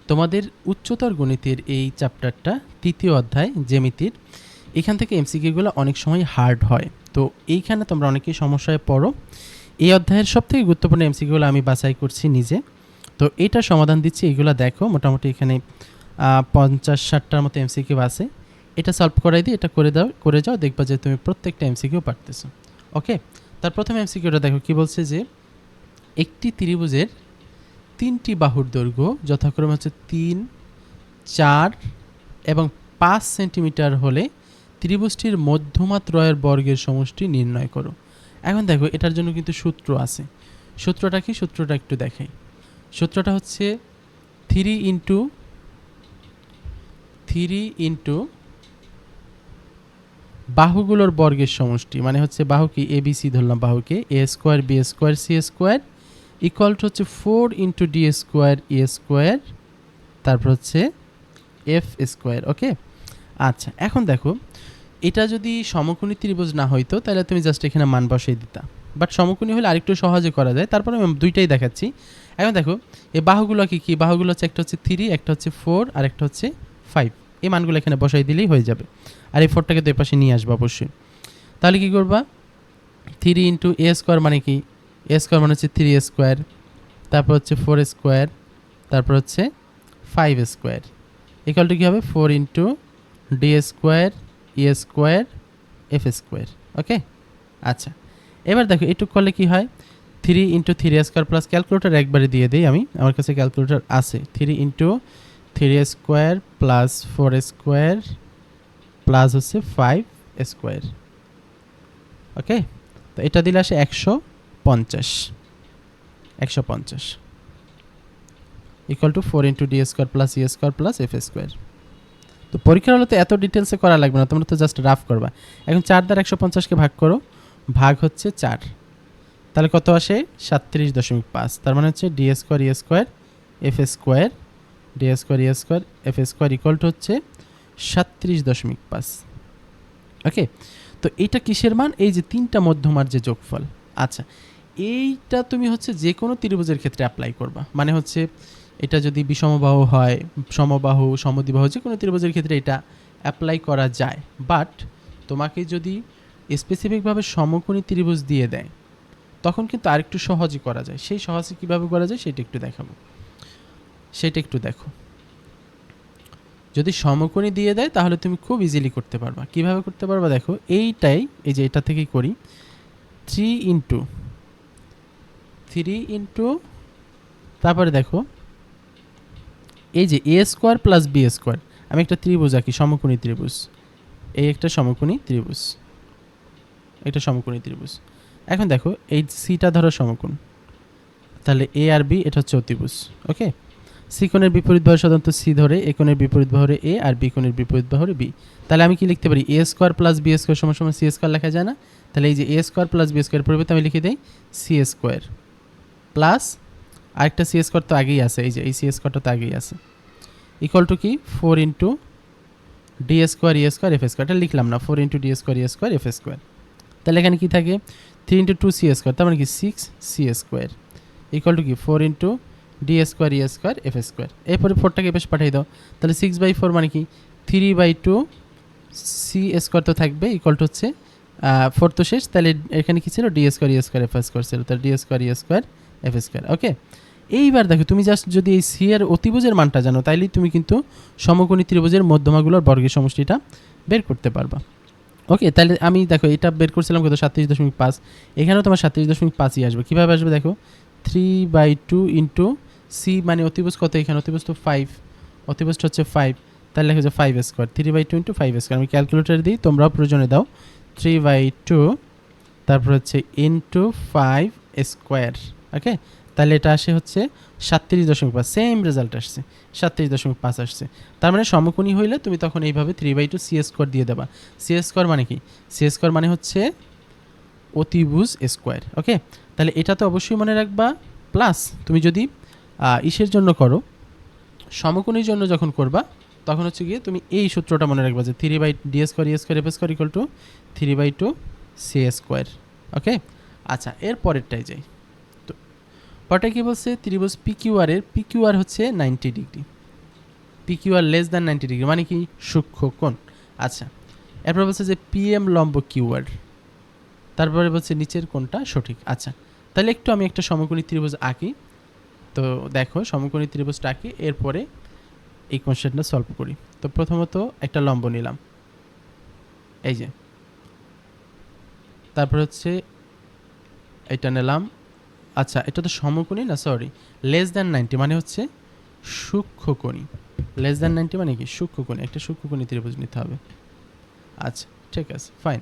তোমাদের উচ্চতর গণিতের এই চ্যাপ্টারটা তৃতীয় অধ্যায় জ্যামিতির, এখান থেকে এমসিকিউগুলো অনেক সময় হার্ড হয়। তো এইখানে তোমরা অনেকেই সমস্যায় পড়ো। এই অধ্যায়ের সবথেকে গুরুত্বপূর্ণ এমসিকিউগুলো আমি বাছাই করছি নিজে, তো এইটা সমাধান দিচ্ছি। এইগুলো দেখো, মোটামুটি এখানে 50-60টার মতো এমসিকিউ আছে। এটা সলভ করাই দিই, এটা করে যাও, দেখবা যে তুমি প্রত্যেকটা এমসিকিউ পারতেছো। ওকে, তার প্রথম এমসিকিউটা দেখো কি বলছে, যে একটি ত্রিভুজের 3টি বাহুর দৈর্ঘ্য যথাক্রমে হচ্ছে 3, 4 এবং 5 সেন্টিমিটার হলে ত্রিভুজটির মধ্যমা ত্রয়ের বর্গের সমষ্টি নির্ণয় করো। এখন দেখো, এটার জন্য কিন্তু সূত্র আছে। সূত্রটা কি? সূত্রটা একটু দেখাই। সূত্রটা হচ্ছে 3 ইন্টু বাহুগুলোর বর্গের সমষ্টি, মানে হচ্ছে বাহু কি এ বি সি ধরলাম, বাহুকে A square B square C square equal to হচ্ছে 4 into D square E square, তারপর হচ্ছে এফ স্কোয়ার। ওকে, আচ্ছা এখন দেখো, এটা যদি সমকোণী ত্রিভুজ না হইতো তাহলে তুমি জাস্ট এখানে মান বসিয়ে দিতা, বাট সমকোণী হলে আরেকটু সহজে করা যায়। তারপরে আমি দুইটাই দেখাচ্ছি। এখন দেখো, এই বাহুগুলো কি বাহুগুলো হচ্ছে, একটা হচ্ছে 3, একটা হচ্ছে 4 আর একটা হচ্ছে 5। এই মানগুলো এখানে বসাই দিলেই হয়ে যাবে। আর এই 4টাকে তো এই পাশে নিয়ে আসবো অবশ্যই। তাহলে কি করবা, 3 ইন্টু এ স্কোয়ার মানে কি, এ স্কোয়ার মানে হচ্ছে 3 স্কোয়ার, তারপর হচ্ছে 4 স্কোয়ার, তারপর হচ্ছে 5 স্কোয়ার ইকুয়াল টু কী হবে, 4 into D square E square F square. Okay, আচ্ছা এবার দেখো এটুক করলে কি হয়, 3 ইন্টু 3 স্কোয়ার প্লাস, ক্যালকুলেটার একবারে দিয়ে দিই আমি, আমার কাছে ক্যালকুলেটার আছে। 3 into 3 square plus 4 square plus হচ্ছে 5 স্কোয়ার। ওকে, তো এটা দিলে আসে 150 equal to 4 into D square plus E square plus F square. তো পরীক্ষার হলে তো এত ডিটেলসে করা লাগবে না, তোমরা তো জাস্ট রাফ করবা। এখন 4 দ্বারা 150কে ভাগ করো, ভাগ হচ্ছে 4, তাহলে কত আসে 37.5। তার মানে হচ্ছে D square E square F square, D square E square F square equal to হচ্ছে 37.5। ওকে, তো এইটা কিসের মান? এই যে 3টা মধ্যমার যে যোগফল। আচ্ছা, এইটা তুমি হচ্ছে যে কোনো ত্রিভুজের ক্ষেত্রে অ্যাপ্লাই করবা, মানে হচ্ছে এটা যদি বিষমবাহু হয়, সমবাহু, সমদ্বিবাহু, যে কোনো ত্রিভুজের ক্ষেত্রে এটা অ্যাপ্লাই করা যায়। বাট তোমাকে যদি স্পেসিফিকভাবে সমকোণী ত্রিভুজ দিয়ে দেয় তখন কিন্তু আরেকটু সহজে করা যায়। সেই সহজে কীভাবে করা যায় সেটা একটু দেখাবো, সেটা একটু দেখো। যদি সমকোণী দিয়ে দেয় তাহলে তুমি খুব ইজিলি করতে পারবা। কিভাবে করতে পারবা দেখো, এইটাই, এই যে এটা থেকেই করি, 3 ইন্টু তারপরে দেখো এই যে এ স্কোয়ার প্লাস বি স্কোয়ার, আমি একটা ত্রিভুজ আঁকি, সমকোণী ত্রিভুজ, এই একটা সমকোণী ত্রিভুজ, এটা সমকোণী ত্রিভুজ। এখন দেখো এই সিটা ধরো সমকোণ, তাহলে এ আর বি এটা হচ্ছে অতিভুজ। ওকে, সি কোণের বিপরীত বাহু সাধারণত সি ধরে, এ কোণের বিপরীত বাহুরে এ আর বি কোণের বিপরীত বাহুরে বি। তাহলে আমি কি লিখতে পারি, এ স্কোয়ার প্লাস বি স্কোয়ার সমান সমান সি স্কোয়ার লেখা যায় না? তাহলে এই যে এ স্কোয়ার প্লাস বি স্কোয়ার পরিবর্তে আমি লিখে দিই সি স্কোয়ার প্লাস আরেকটা সি স্কোয়ার তো আগেই আছে, এই যে এই সি স্কোয়ারটা তো আগেই আছে, ইকুয়াল টু কি 4 into D square E square F square. এটা লিখলাম না, 4 into D square E square F square. তাহলে এখানে কি থাকে, 3 ইন্টু 2 সি স্কোয়ার, তার মানে কি 6 সি স্কোয়ার ইকুয়াল টু কি 4 into D square E square F square. এরপরে 4টাকে বেশ পাঠিয়ে দাও, তাহলে 6/4 মানে কি 3/2 সি স্কোয়ার তো থাকবে, ইকুয়াল টু হচ্ছে 4 তো শেষ, তাহলে এখানে কি ছিল, D square E square F square ছিল, তাহলে D square E square F square. ওকে, এইবার দেখো তুমি জাস্ট যদি এই সি এর অতিভুজের মানটা জানো তাইলেই তুমি কিন্তু সমকোণী ত্রিভুজের মধ্যমাগুলোর বর্গের সমষ্টিটা বের করতে পারবা। ওকে, তাহলে আমি দেখো এটা বের করছিলাম কত, 37.5, এখানেও তোমার 37.5ই আসবে। কীভাবে আসবে দেখো, 3/2 ইন্টু সি মানে অতিভুজ কত, এখানে অতিভুজ তো 5, অতিভুজটা হচ্ছে 5, তাহলে লেখা হচ্ছে 5 স্কোয়ার, 3/2 ইন্টু 5 স্কোয়ার। আমি ক্যালকুলেটার দিই, তোমরাও প্রয়োজনে দাও, 3/2 তারপর হচ্ছে ইন্টু 5 স্কোয়ার। ওকে, তাহলে এটা আসে হচ্ছে 37.5, সেম রেজাল্ট আসছে, 37.5 আসছে। তার মানে সমকোণী হইলে তুমি তখন এইভাবে 3/2 সি স্কোয়ার দিয়ে দেবা। সি স্কোয়ার মানে কি, সি স্কোয়ার মানে হচ্ছে অতিভুজ স্কোয়ার। ওকে, তাহলে এটা তো অবশ্যই মনে রাখবা। প্লাস তুমি যদি ইসের জন্য করো, সমকোণীর জন্য যখন করবা তখন হচ্ছে গিয়ে তুমি এই সূত্রটা মনে রাখবা, যে 3/ডি square E square F square equal to 3/2 C square. Okay, আচ্ছা এর পরেরটাই যাই। তো পরটা কি বলছে, ত্রিভুজ পিকিউআর এর পিকিউআর হচ্ছে 90 ডিগ্রি। পি কিউ আর লেস দ্যান 90 ডিগ্রি মানে কি সূক্ষ্ম কোণ। আচ্ছা, এরপর বলছে যে পিএম লম্ব কিউ আর, তারপরে বলছে নিচের কোণটা সঠিক। আচ্ছা, তাহলে একটু আমি একটা সমকোণী ত্রিভুজ আঁকি। তো দেখো সমকোণী ত্রিভুজটা আঁকি, এরপরে এই কোশ্চেনটা সলভ করি। তো প্রথমত একটা লম্ব নিলাম, এই যে, তারপর হচ্ছে এটা নিলাম। আচ্ছা, এটা তো সমকোণী না, সরি, লেস দ্যান 90 মানে হচ্ছে সূক্ষ্মকোণী। লেস দ্যান 90 মানে কি সূক্ষ্মকোণী, একটা সূক্ষ্মকোণী ত্রিভুজ নিতে হবে। আচ্ছা ঠিক আছে, ফাইন।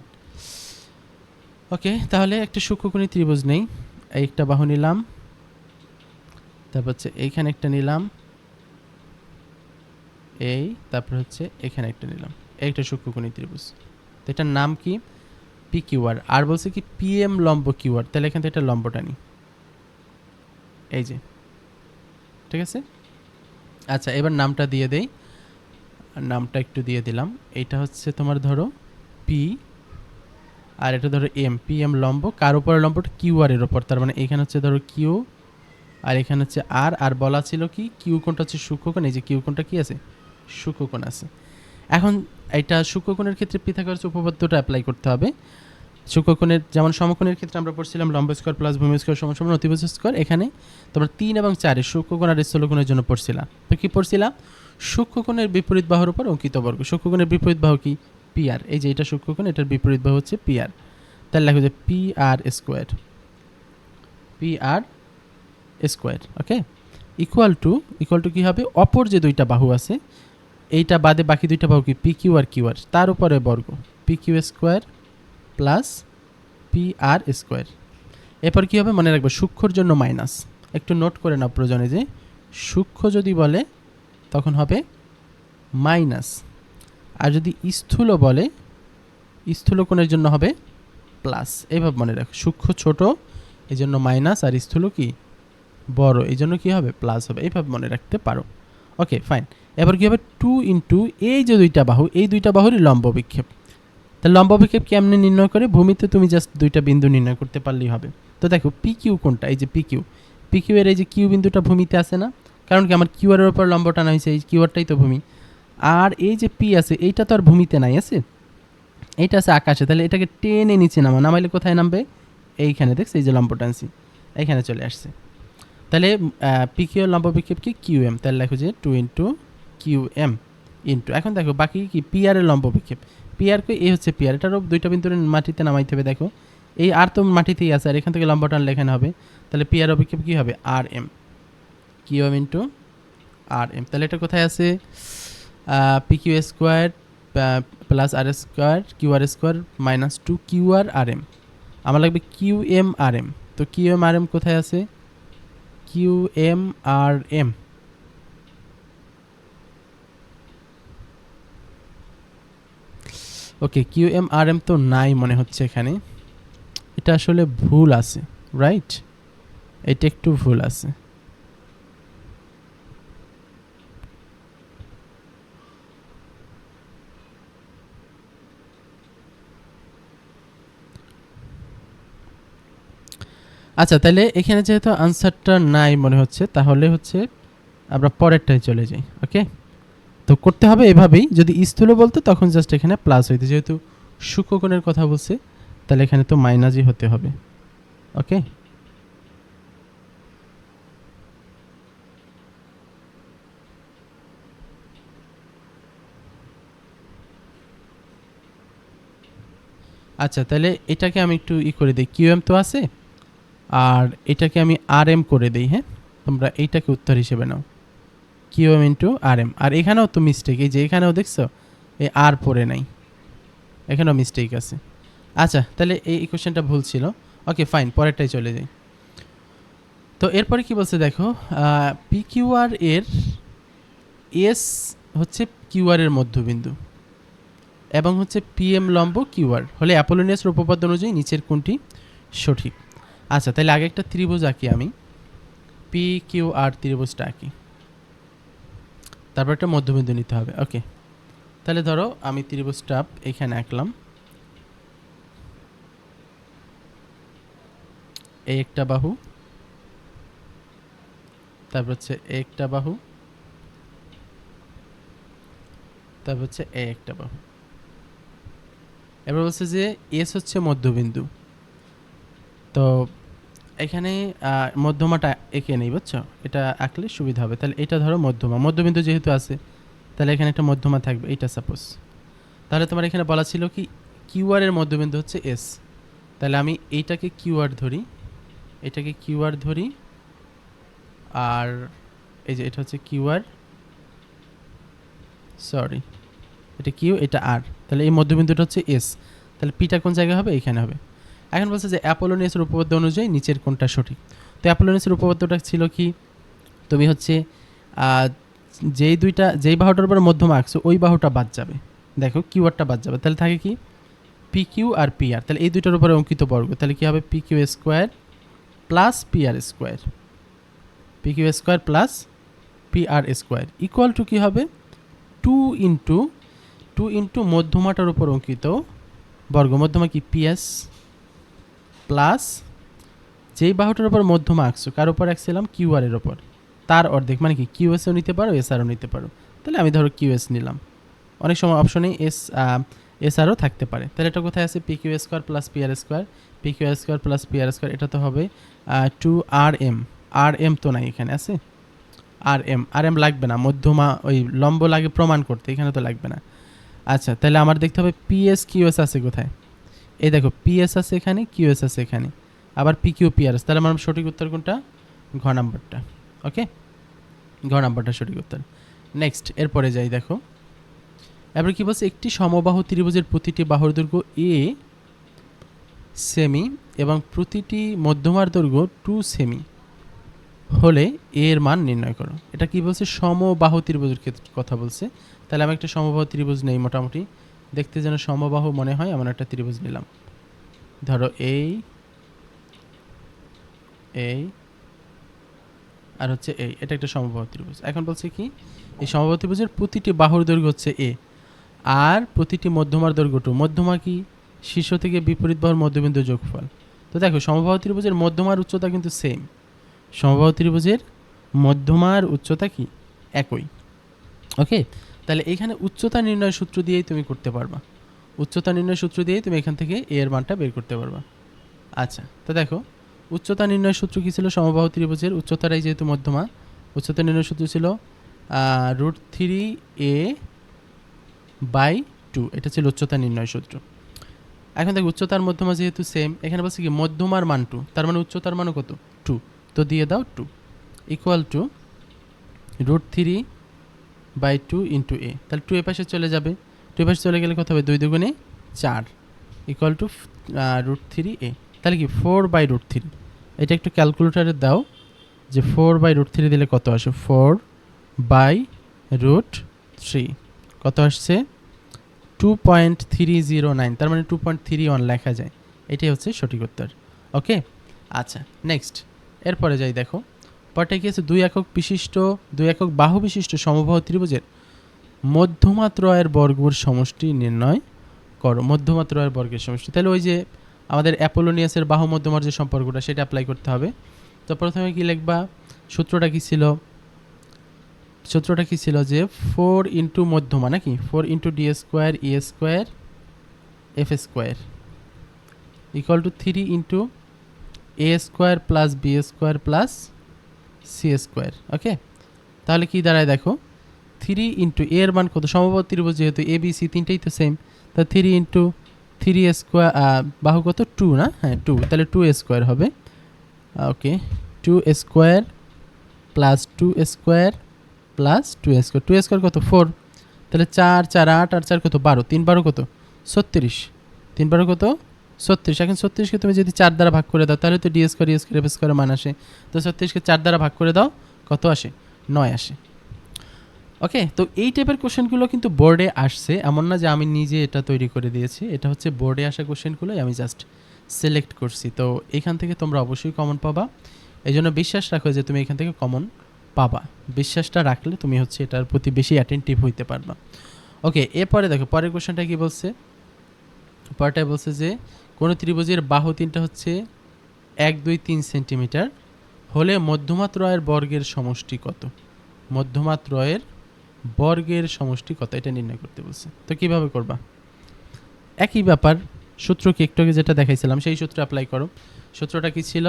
ওকে, তাহলে একটা সূক্ষ্মকোণী ত্রিভুজ নেই, এই একটা বাহু নিলাম, তারপর হচ্ছে এইখানে একটা নিলাম, এই, তারপর হচ্ছে এখানে একটা নিলাম, একটা সূক্ষ্মকোণী ত্রিভুজ। তো এটার নাম কি পি কিউ আর। আর বলছে কি পিএম লম্ব কিউ আর, তাহলে এখান থেকে একটা লম্বটা নিই, এই যে, ঠিক আছে। আচ্ছা, এবার নামটা দিয়ে দেই, নামটা একটু দিয়ে দিলাম। এটা হচ্ছে তোমার ধরো পি, আর এটা ধরো এম, পি এম লম্ব কার উপরে লম্বটা কিউ আর এর উপর, তার মানে এখানে হচ্ছে ধরো কিউ, আর এখানে হচ্ছে আর, আর বলা ছিল কি কিউ কোণটা হচ্ছে সূক্ষ্মকোণ, এই যে কিউ কোণটা কি আছে সূক্ষ্মকোণ আছে। এখন এটা সূক্ষ্মকোণের ক্ষেত্রে পিথাগোরাস উপপাদ্যটা অ্যাপ্লাই করতে হবে। সূক্ষ্মকোণের যেমন সমকোণের ক্ষেত্রে আমরা পড়ছিলাম লম্ব স্কয়ার প্লাস ভূমি স্কয়ার সমান সমান অতিভুজ স্কয়ার, এখানে তোমরা 3 এবং 4 এর সূক্ষ্মকোণ আর স্থূলকোণের জন্য পড়ছিলাম। তো কি পড়ছিলাম, সূক্ষ্মকোণের বিপরীত বাহুর উপর অঙ্কিত বর্গ। সূক্ষ্মকোণের বিপরীত বাহু কি পি আর, এই যে এটা সূক্ষ্মকোণ, এটার বিপরীত বাহু হচ্ছে পি আর। তাহলে লেখো যে P R square, P R square, okay, equal to কি হবে, অপর যে দুইটা বাহু আছে এইটা বাদে বাকি দুইটা বাহু কি পি কিউ আর কিউ আর, তার উপরে বর্গ P Q square plus P R square. এরপর কী হবে মনে রাখবে, সূক্ষ্মর জন্য মাইনাস, একটু নোট করে নাও প্রয়োজনে, যে সূক্ষ্ম যদি বলে তখন হবে মাইনাস, আর যদি স্থূল বলে স্থূলকোণের জন্য হবে প্লাস। এইভাবে মনে রাখো, সূক্ষ্ম ছোট এই জন্য মাইনাস, আর স্থূল কি বড় এই জন্য কী হবে প্লাস হবে, এইভাবে মনে রাখতে পারো। Okay fine. এবার কী হবে 2 ইন্টু এই যে দুইটা বাহু, এই দুইটা বাহুরই লম্ব বিক্ষেপ। তাহলে লম্ব বিক্ষেপ কেমনে নির্ণয় করে, ভূমিতে তুমি জাস্ট দুইটা বিন্দু নির্ণয় করতে পারলেই হবে। তো দেখো পি কিউ কোনটা, এই যে পি কিউ, পি কিউ এর এই যে কিউ বিন্দুটা ভূমিতে আছে না, কারণ কি আমার কিউ এর উপর লম্ব টানা হয়েছে, এই কিউ আরটাই তো ভূমি। আর এই যে পি আছে এইটা তো আর ভূমিতে নাই, আছে এইটা আছে আকাশে, তাহলে এটাকে টেনে নিচে নামাইলে কোথায় নামবে, এইখানে দেখছি এই যে লম্ব টানছি এইখানে চলে আসছে। তাহলে পি কিউ এর লম্ব বিক্ষেপ কি কিউ এম, তাহলে লেখো যে 2 ইন্টু কিউ এম ইন্টু, এখন দেখো বাকি কি পি আর এর লম্ব বিক্ষেপ, পি আর কে এই হচ্ছে পি আর, এটারও দুইটা বিন্দু মাটিতে নামাইতে হবে। দেখো এই আর তো মাটিতেই আছে, আর এখান থেকে লম্ব টানলে এখানে হবে, তাহলে পি আর অভিক্ষেপ কী হবে R M, Q M into R M. তাহলে এটা কোথায় আছে, P Q square plus R square Q R square minus 2 Q R R M, আমার লাগবে কিউ এম আর এম। তো কিউ এম আর এম কোথায় আছে, Q M R M, okay Q M R M তো নাই মনে হচ্ছে এখানে, এটা আসলে ভুল আছে, রাইট, এটা একটু ভুল আছে। আচ্ছা, তাহলে এখানে যেহেতু আনসারটা নাই মনে হচ্ছে, তাহলে হচ্ছে আমরা পরেরটায় চলে যাই। ওকে, তো করতে হবে এভাবেই, যদি স্থূল বলতো তখন জাস্ট এখানে প্লাস হইতে, যেহেতু সূক্ষ্মকোণের কথা বলছে তাহলে এখানে তো মাইনাসই হতে হবে। ওকে, আচ্ছা তাহলে এটাকে আমি একটু করে দিই, কিউ এম তো আছে, আর এটাকে আমি আর এম করে দিই। হ্যাঁ, তোমরা এইটাকে উত্তর হিসেবে নাও, Q M into R M. আর এখানেও তো মিস্টেক, এই যে এখানেও দেখছো এই আর পড়ে নাই, এখানেও মিস্টেক আছে। আচ্ছা, তাহলে এই ইকুয়েশনটা ভুল ছিল। ওকে ফাইন, পরেরটাই চলে যাই। তো এরপরে কি বলছে দেখো, পি কিউ আর এর এস হচ্ছে কিউ আর এর মধ্যবিন্দু, এবং হচ্ছে পি এম লম্ব কিউ আর হলে অ্যাপোলোনিয়াসের উপপাদ্য অনুযায়ী নিচের কোনটি সঠিক। আচ্ছা, তাহলে আগে একটা ত্রিভুজ আঁকি আমি, পি কিউ আর ত্রিভুজটা আঁকি, তারপর একটা মধ্যবিন্দু নিতে হবে। ওকে, তাহলে ধরো আমি ত্রিভুজটা এখানে আঁকলাম, এই একটা বাহু, তারপর হচ্ছে একটা বাহু, তারপর হচ্ছে এ একটা বাহু। এবার বলছে যে এস হচ্ছে মধ্যবিন্দু, তো এখানে মধ্যমাটা এঁকে নেই, বুঝছো? এটা আঁকলে সুবিধা হবে। তাহলে এটা ধরো মধ্যমা, মধ্যবিন্দু যেহেতু আছে তাহলে এখানে একটা মধ্যমা থাকবে, এটা সাপোজ। তাহলে তোমার এখানে বলা ছিল কি কিউআর এর মধ্যবিন্দু হচ্ছে এস, তাহলে আমি এইটাকে কিউআর ধরি, এটাকে কিউআর ধরি, আর এই যে এটা হচ্ছে কিউআর, সরি এটা কিউ, এটা আর, তাহলে এই মধ্যবিন্দুটা হচ্ছে এস। তাহলে পিটা কোন জায়গায় হবে? এখানে হবে। এখন বলছে যে অ্যাপোলোনিয়াসের উপপাদ্য অনুযায়ী নিচের কোনটা সঠিক। তো অ্যাপোলোনিয়াসের উপপাদ্যটা ছিল কি, তুমি হচ্ছে যেই বাহুটার উপর মধ্যমা আঁকছো ওই বাহুটা বাদ যাবে, দেখো কিউআরটা বাদ যাবে, তাহলে থাকে কি পি কিউ আর পি আর। তাহলে এই দুইটার উপরে অঙ্কিত বর্গ, তাহলে কি হবে P Q square plus P R square, P Q square plus P R square equal to কী হবে 2 ইন্টু মধ্যমাটার উপর অঙ্কিত বর্গ, মধ্যমা কি পিএস, প্লাস যেই বাহুটার উপর মধ্যমা আঁকছো কার উপর আঁকছিলাম কিউআর এর ওপর, তার অর্ধেক, মানে কি কিউএসও নিতে পারো এসআরও নিতে পারো, তাহলে আমি ধরো কিউএস নিলাম। অনেক সময় অপশনে এসআরও থাকতে পারে। তাহলে এটা কোথায় আছে? P Q square plus P R square, P Q square plus P R square, এটা তো হবে 2 আর এম তো নাই, এখানে আছে আর এম লাগবে না, মধ্যমা ওই লম্ব লাগে প্রমাণ করতে, এখানে তো লাগবে না। আচ্ছা, তাহলে আমার দেখতে হবে পিএস কিউএস আছে কোথায়? এই দেখো পিএস আছে এখানে, কিউএস আছে এখানে, আবার P Q P R S. তাহলে আমার সঠিক উত্তর কোনটা? ঘ নাম্বারটা। ওকে, ঘ নাম্বারটা সঠিক উত্তর। নেক্সট, এরপরে যাই, দেখো এবার কি বলছে, একটি সমবাহু ত্রিভুজের প্রতিটি বাহুর দৈর্ঘ্য এ সেমি এবং প্রতিটি মধ্যমার দৈর্ঘ্য 2 সেমি হলে এর মান নির্ণয় করো। এটা কি বলছে? সমবাহু ত্রিভুজের ক্ষেত্রে কথা বলছে। তাহলে আমি একটা সমবাহু ত্রিভুজ নেই, মোটামুটি দেখতে যেন সমবাহু মনে হয় এমন একটা ত্রিভুজ নিলাম। ধরো এই আর হচ্ছে এই, এটা একটা সমবাহু ত্রিভুজ। এখন বলছে কি এই সমবাহু ত্রিভুজের প্রতিটি বাহুর দৈর্ঘ্য হচ্ছে এ আর প্রতিটি মধ্যমার দৈর্ঘ্য 2। মধ্যমা কি? শীর্ষ থেকে বিপরীত বাহুর মধ্যবিন্দু যোগফল। তো দেখো সমবাহু ত্রিভুজের মধ্যমার উচ্চতা কিন্তু সেম, সমবাহু ত্রিভুজের মধ্যমার উচ্চতা কি একই। ওকে, তাহলে এখানে উচ্চতা নির্ণয়ের সূত্র দিয়েই তুমি করতে পারবা, উচ্চতা নির্ণয়ের সূত্র দিয়েই তুমি এখান থেকে এর মানটা বের করতে পারবা। আচ্ছা, তো দেখো উচ্চতা নির্ণয়ের সূত্র কী ছিল? সমবাহু ত্রিভুজের উচ্চতাটাই যেহেতু মধ্যমা, উচ্চতা নির্ণয়ের সূত্র ছিল √3a/2, এটা ছিল উচ্চতা নির্ণয় সূত্র। এখন দেখো উচ্চতার মধ্যমা যেহেতু সেম, এখানে বলছে কি মধ্যমার মান 2, তার মানে উচ্চতার মানও কত? 2, তো দিয়ে দাও 2 ইকুয়াল টু √3/2 ইন্টু এ। তাহলে 2 এ পাশে চলে যাবে, 2 এ পাশে চলে গেলে কত হবে? 2 দুগুণে 4 ইকুয়াল টু √3a। তাহলে কি 4/√3। এটা একটু ক্যালকুলেটারে দাও যে 4/√3 দিলে কত আসে। 4/√3 কত আসছে? 2.309, তার মানে 2.31 লেখা যায়। এটাই হচ্ছে সঠিক উত্তর। ওকে, আচ্ছা নেক্সট, এরপরে যাই, দেখো পরটা কি আছে? 2 একক বাহু বিশিষ্ট সমবাহু ত্রিভুজের মধ্যমাত্রয়ের বর্গের সমষ্টি নির্ণয় করো। মধ্যমাত্রয়ের বর্গের সমষ্টি, তাহলে ওই যে আমাদের অ্যাপোলোনিয়াসের বাহু মধ্যমার যে সম্পর্কটা সেটা অ্যাপ্লাই করতে হবে। তো প্রথমে কি লিখবা? সূত্রটা কি ছিল যে 4 ইন্টু মধ্যমা, নাকি 4 into D square E square F square equal to 3 into A square plus B square plus C square. Okay, তাহলে কি দাঁড়ায় দেখো 3 ইন্টু এর মান কত? সমবাহু ত্রিভুজ যেহেতু এ বি সি তিনটেই তো সেম, তা 3 ইন্টু 3 স্কোয়ার বাহু কত? 2 না? হ্যাঁ 2, তাহলে 2 স্কোয়ার হবে। ওকে, 2 square plus 2 square plus 2 square, 2 square কত? 4, তাহলে 4 4 8 আর 4 কত? 12, 3 12 কত? 36, 3 12 কত? 36। এখন 36কে তুমি যদি 4 দ্বারা ভাগ করে দাও তাহলে তো D square E square F স্কোয়ারের মান আসে। তো 36কে 4 দ্বারা ভাগ করে দাও, কত আসে? 9 আসে। ওকে, তো এই টাইপের কোশ্চেনগুলো কিন্তু বোর্ডে আসছে, এমন না যে আমি নিজে এটা তৈরি করে দিয়েছি, এটা হচ্ছে বোর্ডে আসা কোশ্চেনগুলোই আমি জাস্ট সিলেক্ট করছি। তো এখান থেকে তোমরা অবশ্যই কমন পাবা, এই জন্য বিশ্বাস রাখো যে তুমি এখান থেকে কমন পাবা। বিশ্বাসটা রাখলে তুমি হচ্ছে এটার প্রতি বেশি অ্যাটেন্টিভ হইতে পারবা। ওকে, এরপরে দেখো পরের কোশ্চেনটা কি বলছে। পরেরটায় বলছে যে কোনো ত্রিভুজের বাহু তিনটা হচ্ছে 1 2 3 সেন্টিমিটার হলে মধ্যমাত্রয়ের বর্গের সমষ্টি কত? মধ্যমাত্রয়ের বর্গের সমষ্টি কত এটা নির্ণয় করতে বলছে। তো কিভাবে করবা? একই ব্যাপার, সূত্র কি একটু আগে যেটা দেখাইছিলাম সেই সূত্র অ্যাপ্লাই করো। সূত্রটা কি ছিল?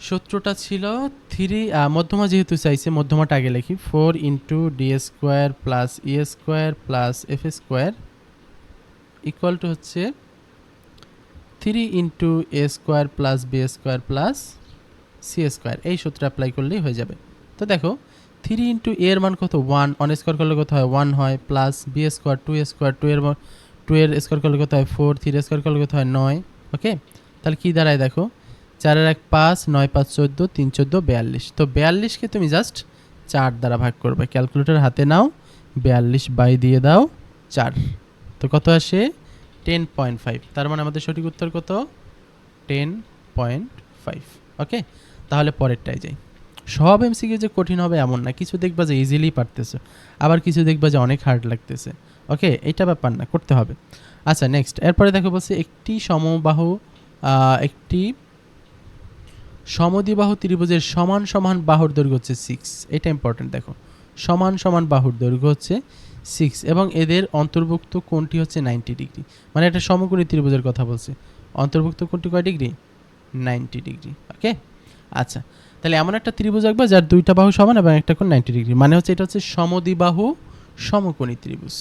সূত্রটা ছিল মধ্যমা যেহেতু চাইছে মধ্যমাটা আগে লিখি, 4 into D square plus E square plus F square equal to হচ্ছে 3 into A square plus B square plus C square. এই সূত্র অ্যাপ্লাই করলেই হয়ে যাবে। তো দেখো 3 ইন্টু এর মান কত 1, 1 স্কোয়ার করলে কত হয় 1 হয়, প্লাস বি স্কোয়ার 2 স্কোয়ার 2 এর স্কোয়ার করলে কত হয় 4, 3 স্কোয়ার করলে কত হয় 9। ওকে, তাহলে কি দাঁড়ায় দেখো, 4 এর 1 5, 9 5 14, 3 14 42। তো 42কে তুমি জাস্ট 4 দ্বারা ভাগ করবে। ক্যালকুলেটর হাতে নাও, 42 বাই দিয়ে দাও 4, তো কত আসে 10.5। তার মানে আমাদের সঠিক উত্তর কত 10.5। ওকে, তাহলে পরেরটাই যাই। সব এমসিকিউ যে কঠিন হবে এমন না, কিছু দেখবা যে ইজিলি পারতেছে, আবার কিছু দেখবা যে অনেক হার্ড লাগতেছে। ওকে, এটা ব্যাপার না, করতে হবে। আচ্ছা নেক্সট, এরপরে দেখো বলছে একটি সমদ্বিবাহু ত্রিভুজের সমান সমান বাহুর দৈর্ঘ্য হচ্ছে 6। এটা ইম্পর্টেন্ট, দেখো সমান সমান বাহুর দৈর্ঘ্য হচ্ছে 6 এবং এদের অন্তর্ভুক্ত কোণটি হচ্ছে 90 ডিগ্রি। মানে এটা সমকোণী ত্রিভুজের কথা বলছে, অন্তর্ভুক্ত কোণটি কয় ডিগ্রি 90 ডিগ্রি। ওকে, আচ্ছা তাহলে এমন একটা ত্রিভুজ আঁকবা যার দুইটা বাহু সমান এবং একটা কোণ 90 ডিগ্রি, মানে হচ্ছে এটা হচ্ছে সমদ্বিবাহু সমকোণী ত্রিভুজ।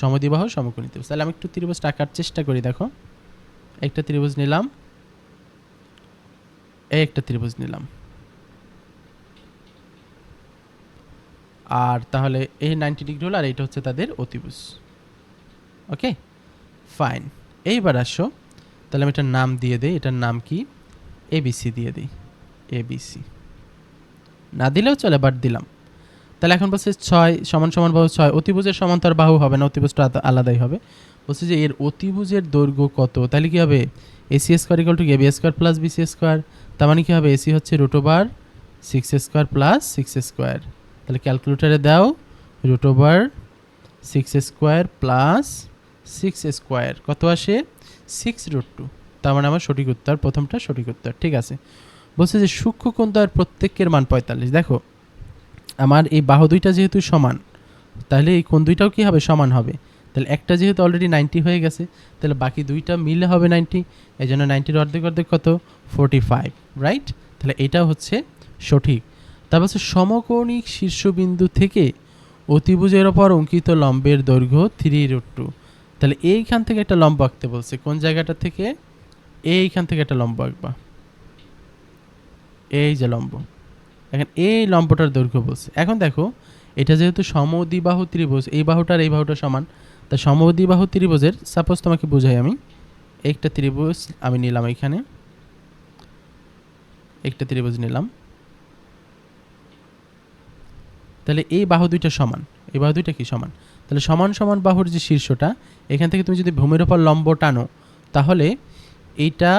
সমদ্বিবাহু সমকোণী ত্রিভুজ। তাহলে আমি একটু ত্রিভুজটা আঁকার চেষ্টা করি। দেখো একটা ত্রিভুজ নিলাম, এই একটা ত্রিভুজ নিলাম, আর তাহলে এই 90 ডিগ্রি হলো আর এইটা হচ্ছে তাদের অতিভুজ। ওকে ফাইন, এইবার আসো তাহলে আমি এটার নাম দিয়ে দিই। এটার নাম কি এবিসি দিয়ে দিই, এবিসি না দিলেও চলে, বাট দিলাম। তাহলে এখন বলছে 6 সমান সমান বাহু 6, অতিভুজের সমান্তর বাহু হবে না, অতিভুজটা আলাদাই হবে। বলছে যে এর অতিভুজের দৈর্ঘ্য কত, তাহলে কি হবে AC square equal to AB square plus BC square. তার মানে কি হবে এসি হচ্ছে √6 স্কোয়ার প্লাস 6 স্কোয়ার। তাহলে ক্যালকুলেটারে দাও √6 স্কোয়ার প্লাস 6 স্কোয়ার কত আসে 6√2। তার মানে আমার সঠিক উত্তর প্রথমটা সঠিক উত্তর। ঠিক আছে, বলছে যে সূক্ষ্মকোণদ্বয়ের প্রত্যেকের মান 45। দেখো আমার এই বাহু দুইটা যেহেতু সমান, তাহলে এই কোণ দুইটাও কি হবে সমান হবে। তাহলে একটা যেহেতু অলরেডি 90 হয়ে গেছে, তাহলে বাকি দুইটা মিলে হবে 90। এই জন্য 90-র অর্ধেক অর্ধেক কত 45, রাইট। তাহলে এটা হচ্ছে সঠিক। তারপর হচ্ছে সমকোণিক শীর্ষবিন্দু থেকে অতিভুজের ওপর অঙ্কিত লম্বের দৈর্ঘ্য 3√2। তাহলে এইখান থেকে একটা লম্ব আঁকতে বলছে, কোন জায়গাটা থেকে, এইখান থেকে একটা লম্ব আঁকবা, এই যে লম্ব, এখন এই লম্বটার দৈর্ঘ্য বলছে। এখন দেখো এটা যেহেতু সমদ্বিবাহু ত্রিভুজ, এই বাহুটার এই বাহুটা সমান, তা সমদ্বিবাহু ত্রিভুজের সাপোজ তোমাকে বোঝাই আমি, একটা ত্রিভুজ আমি নিলাম, এখানে একটা ত্রিভুজ নিলাম, তাহলে এই বাহু দুইটা সমান, এই বাহু দুইটা কি সমান, তাহলে সমান সমান বাহুর যে শীর্ষটা, এখান থেকে তুমি যদি ভূমির ওপর লম্ব টানো তাহলে এইটা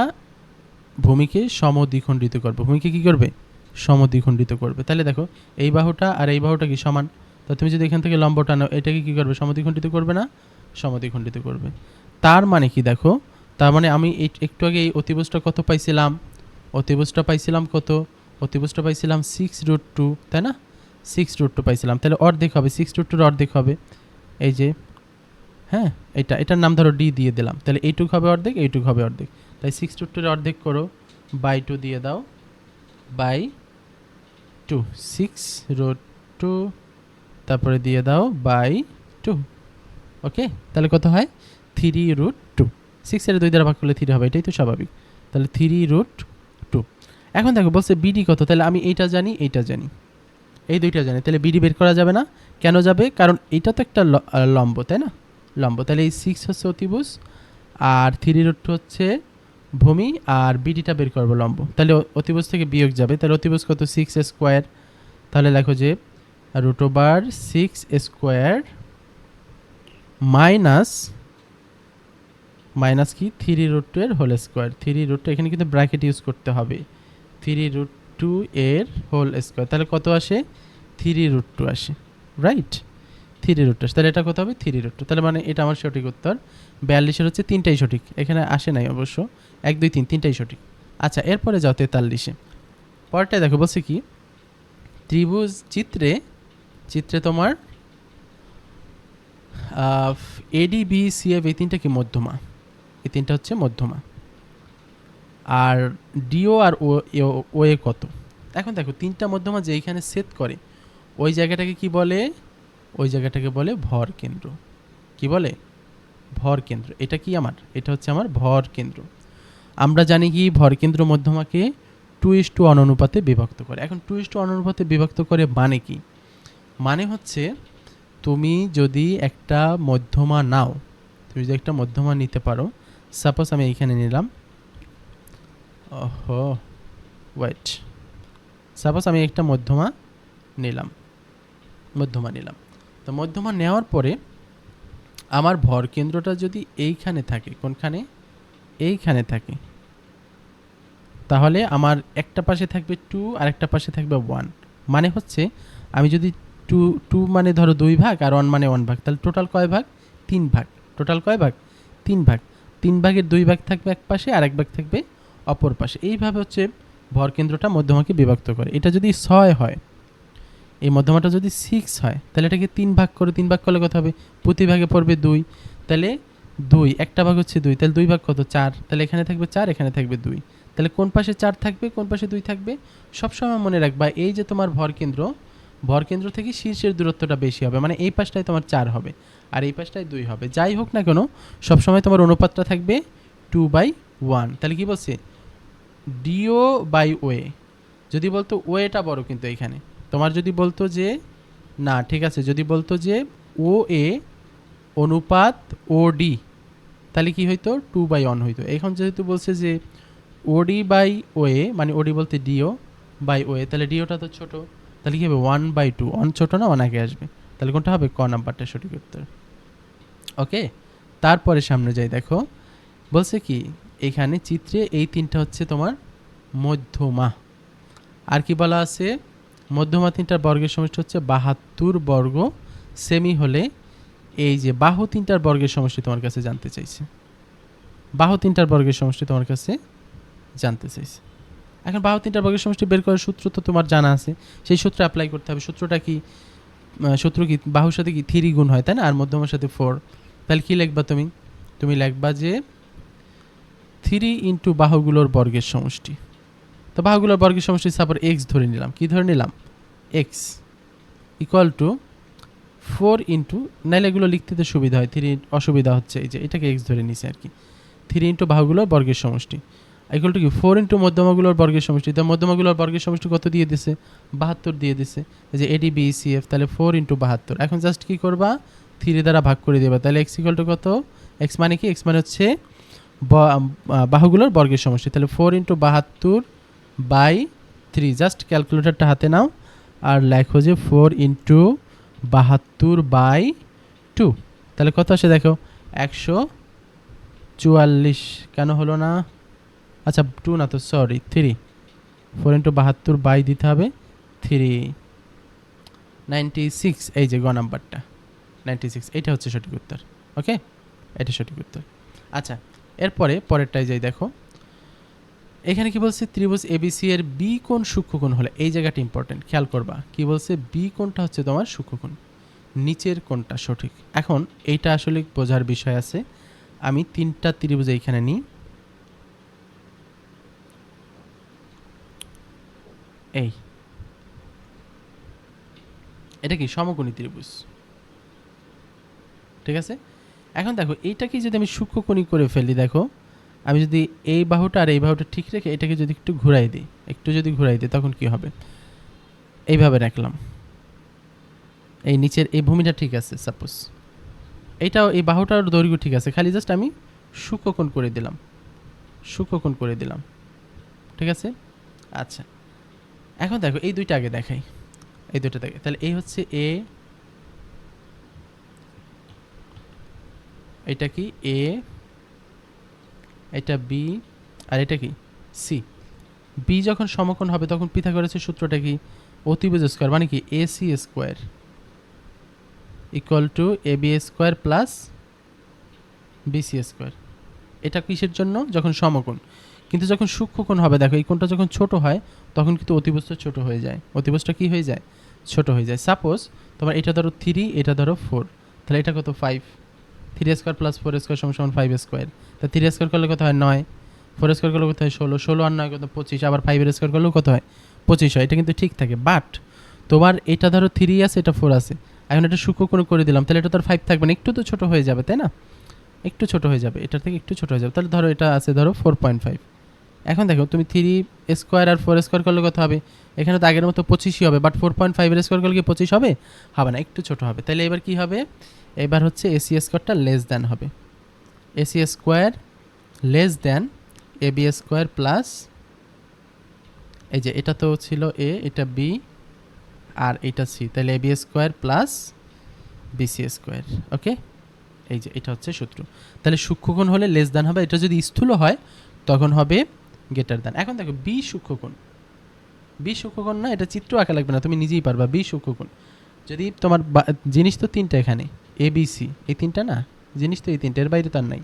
ভূমিকে সমদ্বিখণ্ডিত করবে, ভূমিকে কি করবে সমদ্বিখণ্ডিত করবে। তাহলে দেখো এই বাহুটা আর এই বাহুটা কি সমান, তো তুমি যদি এখান থেকে লম্ব টানো এটাকে কি করবে সমদ্বিখণ্ডিত করবে না, সমদ্বিখণ্ডিত করবে। তার মানে কি দেখো, তার মানে আমি একটু আগে এই অতিভুজটা কত পাইছিলাম, অতিভুজটা পাইছিলাম কত, অতিভুজটা পাইছিলাম 6√2, তাই না 6√2 পাইছিলাম। তাহলে অর্ধেক হবে 6√2-র অর্ধেক হবে এই যে, হ্যাঁ এটার নাম ধরো ডি দিয়ে দিলাম, তাহলে এইটুক হবে অর্ধেক, এইটুক হবে অর্ধেক। তাই 6√2-এর অর্ধেক করো বাই 2 দিয়ে দাও, বাই 2, 6√2 তারপরে দিয়ে দাও বাই 2। ওকে, তাহলে কত হয় 3√2। 6 এর 2 দ্বারা ভাগ করলে 3 হবে, এটাই তো স্বাভাবিক। তাহলে 3√2। এখন দেখো বলছে বিডি কত, তাহলে আমি এইটা জানি, এইটা জানি, এই দুইটা জানি, তাহলে বিডি বের করা যাবে না। কেন যাবে, কারণ এটা তো একটা লম্ব, তাই না লম্ব। তাহলে এই 6 হচ্ছে অতিভুজ আর 3√2 হচ্ছে ভূমি, আর বিডিটা বের করবো লম্ব, তাহলে অতিভুজ থেকে বিয়োগ যাবে। তাহলে অতিভুজ কত 6 স্কোয়ার, তাহলে লেখো যে √6 স্কোয়ার মাইনাস কি 3√2 এর হোল স্কোয়ার, 3√2 এখানে কিন্তু ব্র্যাকেট ইউজ করতে হবে, 3√2 এর হোল স্কোয়ার, তাহলে কত আসে 3√2 আসে, রাইট 3√2 আসে। তাহলে এটা কত হবে 3√2, তাহলে মানে এটা আমার সঠিক উত্তর। 42-এর হচ্ছে তিনটাই সঠিক, এখানে আসে নাই অবশ্য, 1 2 3 তিনটাই সঠিক। আচ্ছা এরপরে যাও 43-এ, পরেরটায় দেখো বলছে কি ত্রিভুজ চিত্রে চিত্রে তোমার এডি বি সি এফ এই তিনটা কি মধ্যমা, এই তিনটা হচ্ছে মধ্যমা। আর ডিও আর ও এ কত? এখন দেখো তিনটা মধ্যমা যেইখানে সেট করে ওই জায়গাটাকে কি বলে? ওই জায়গাটাকে বলে ভর কেন্দ্র। কি বলে? ভর কেন্দ্র। এটা কি আমার? এটা হচ্ছে আমার ভর কেন্দ্র। আমরা জানি কি ভর কেন্দ্র মধ্যমাকে 2:1 অনুপাতে বিভক্ত করে। এখন 2:1 অনুপাতে বিভক্ত করে মানে কি? মানে হচ্ছে তুমি যদি একটা মধ্যমা নাও, তুমি যদি একটা মধ্যমা নিতে পারো, সাপোজ আমি এইখানে নিলাম, ওহো ওয়েট, সাপোজ আমি একটা মধ্যমা নিলাম, তো মধ্যমা নেওয়ার পরে আমার ভর কেন্দ্রটা যদি এইখানে থাকে, কোনখানে? এইখানে থাকে, তাহলে আমার একটা পাশে থাকবে 2 আর একটা পাশে থাকবে 1। মানে হচ্ছে আমি যদি 2 মানে ধরো 2 ভাগ আর 1 মানে 1 ভাগ, তাহলে টোটাল কয় ভাগ? 3 ভাগ। টোটাল কয় ভাগ? 3 ভাগ। 3 ভাগের 2 ভাগ থাকবে এক পাশে আর এক ভাগ থাকবে অপর পাশে। এইভাবে হচ্ছে ভর কেন্দ্রটা মধ্যমাকে বিভক্ত করে। এটা যদি 6 হয়, এই মধ্যমাটা যদি 6 হয়, তাহলে এটাকে 3 ভাগ করে, 3 ভাগ করলে কত হবে? প্রতি ভাগে পড়বে 2, তাহলে 2 একটা ভাগ হচ্ছে 2, তাহলে 2 ভাগ কত? 4, তাহলে এখানে থাকবে 4, এখানে থাকবে 2, তাহলে কোন পাশে 4 থাকবে, কোন পাশে 2 থাকবে? সবসময় মনে রাখবা এই যে তোমার ভর কেন্দ্র থেকে শীর্ষের দূরত্বটা বেশি হবে, মানে এই পাশটায় তোমার 4 হবে আর এই পাশটায় 2 হবে। যাই হোক না কেন সবসময় তোমার অনুপাতটা থাকবে 2/1। তাহলে কি বলছে? D O by. যদি বলতো ওয়েটা বড়, কিন্তু এইখানে তোমার যদি বলতো যে না, ঠিক আছে, যদি বলতো যে ও এ অনুপাত ও ডি, তাহলে কি হইতো? 2/1 হইতো। এখন যেহেতু বলছে যে ওডি বাই ওয়ে, মানে ওডি বলতে ডিও বাই ওয়ে, তাহলে ডিওটা তো ছোট, তাহলে কি হবে? 1/2। অন ছোট না, 1 আগে আসবে, তাহলে কোনটা হবে? ক নাম্বারটা সঠিক উত্তর। ওকে, তারপরে সামনে যাই, দেখো বলছে কি এখানে চিত্রে এই তিনটা হচ্ছে তোমার মধ্যমা। আর কি বলা আছে? মধ্যমা তিনটার বর্গের সমষ্টি হচ্ছে 72 বর্গ সেমি হলে এই যে বাহু তিনটার বর্গের সমষ্টি তোমার কাছে জানতে চাইছে। বাহু তিনটার বর্গের সমষ্টি তোমার কাছে জানতে চাইছে। এখন বাহু তিনটার বর্গের সমষ্টি বের করার সূত্র তো তোমার জানা আছে, সেই সূত্র অ্যাপ্লাই করতে হবে। সূত্রটা কি? সূত্র কি? বাহুর সাথে কি 3 গুণ হয়, তাই না? আর মধ্যমার সাথে 4। তাহলে কি লিখবা তুমি? তুমি লিখবা যে 3 ইন্টু বাহুগুলোর বর্গের সমষ্টি। তো বাহুগুলোর বর্গের সমষ্টি সাপোজ এক্স ধরে নিলাম। কি ধরে নিলাম? এক্স ইকুয়াল টু 4 ইন্টু, নাইলে এগুলো লিখতে তো সুবিধা হয়, 3 অসুবিধা হচ্ছে, এই যে এটাকে এক্স ধরে নিছে আর কি। 3 ইন্টু বাহুগুলোর বর্গের সমষ্টি ইকুয়াল টু কি? 4 ইন্টু মধ্যমাগুলোর বর্গের সমষ্টি। তো মধ্যমাগুলোর বর্গের সমষ্টি কত দিয়ে দিছে? 72 দিয়ে দিছে। এই যে এডি বি সি এফ, তাহলে 4 ইন্টু 72। এখন জাস্ট কি করবা? 3 দ্বারা ভাগ করে দেবা। তাহলে এক্স ইকুয়াল টু কত? এক্স মানে কি? এক্স মানে হচ্ছে বাহুগুলোর বর্গের সমষ্টি। তাহলে 4 ইন্টু 72/3। জাস্ট ক্যালকুলেটরটা হাতে নাও আর লেখো যে 4 ইন্টু 72/2। তাহলে কত আসে দেখো? 144। কেন হলো না? আচ্ছা 2 না তো, সরি 3। 4 ইন্টু 72 দিতে হবে 3, 96। এই যে গ নাম্বারটা 96, এটা হচ্ছে সঠিক উত্তর। ওকে, এটা সঠিক উত্তর। আচ্ছা, এরপরে পরেরটাই যাই, দেখো এখানে কি বলছে? ত্রিভুজ এবিসি এর বি কোণ সূক্ষ্মকোণ হলে, এই জায়গাটা ইম্পর্টেন্ট, খেয়াল করবা। কি বলছে? বি কোণটা হচ্ছে তোমার সূক্ষ্মকোণ, নিচের কোণটা সঠিক। এখন এইটা আসলে বোঝার বিষয় আছে। আমি 3টা ত্রিভুজ এইখানে নিই, এই এটা কি? সমকোণী ত্রিভুজ, ঠিক আছে। এখন দেখো এইটাকে যদি আমি সূক্ষ্মকোণী করে ফেলি, দেখো আমি যদি এই বাহুটা আর এই বাহুটা ঠিক রেখে এটাকে যদি একটু ঘুরাই দিই, তখন কি হবে? এইভাবে রাখলাম, এই নিচের এই ভূমিটা ঠিক আছে, সাপোজ এইটাও, এই বাহুটার দৈর্ঘ্য ঠিক আছে, খালি জাস্ট আমি সূক্ষ্মকোণ করে দিলাম, ঠিক আছে। আচ্ছা, এখন দেখো এই দুইটা আগে দেখাই, এই দুইটা দেখে, তাহলে এই হচ্ছে এ, এটা কি এ, এটা বি, আর এটা কি সি। বি যখন সমকোণ হবে তখন পিথাগোরাসের সূত্রটা কি? অতিভুজ স্কয়ার, মানে কি AC square equal to AB square plus BC square. এটা কিসের জন্য? যখন সমকোণ। কিন্তু যখন সূক্ষ্মকোণ হবে, দেখো এই কোণটা যখন ছোট হয় তখন কিন্তু অতিভুজটা ছোট হয়ে যায়। অতিভুজটা কি হয়ে যায়? ছোট হয়ে যায়। সাপোজ তোমার এটা ধরো 3, এটা ধরো 4, তাহলে এটা কত 5, 3 স্কোয়ার প্লাস 4 স্কোয়ার সমান 5 স্কোয়ার। তা 3 স্কোয়ার করলে কত হয় 9, 4 স্কোয়ার করলে কত হয় 16, 16 আর 9 কত 25, আবার 5 স্কোয়ার করলেও কত হয় 25 হয়। এটা কিন্তু ঠিক থাকে। বাট তোমার এটা ধরো 3 আছে, এটা 4 আছে, এখন এটা সূক্ষ্মকোণ করে দিলাম, তাহলে এটা তো 5 থাকবে না, একটু তো ছোট হয়ে যাবে, তাই না? একটু ছোট হয়ে যাবে, এটার থেকে একটু ছোট হয়ে যাবে। তাহলে ধরো এটা আছে ধরো 4.5। এখন দেখো তুমি 3 স্কোয়ার আর 4 স্কোয়ার করলে কত হবে? এখানে তো আগের মতো 25ই হবে, বাট 4.5 স্কোয়ার করলে কি 25 হবে? হবে না, একটু ছোট হবে। তাহলে এবার কি হবে? এবার হচ্ছে এসি স্কোয়ারটা লেস দ্যান হবে। AC square less than AB square plus, এই যে এটা তো ছিল এ, এটা বি, আর এটা সি, তাহলে AB square plus BC square. Okay, এই যে এটা হচ্ছে সূত্র। তাহলে সূক্ষ্মকোণ হলে লেস দ্যান হবে, এটা যদি স্থূল হয় তখন হবে গ্রেটার দ্যান। এখন দেখো বি সূক্ষ্মকোণ, বি সূক্ষ্মকোণ না, এটা চিত্র আঁকা লাগবে না, তুমি নিজেই পারবা। বি সূক্ষ্মকোণ যদি তোমার জিনিস তো তিনটা, এখানে এ বি সি, এই তিনটা না জিনিস, তো এই তিনটা, এর বাইরে তার নাই।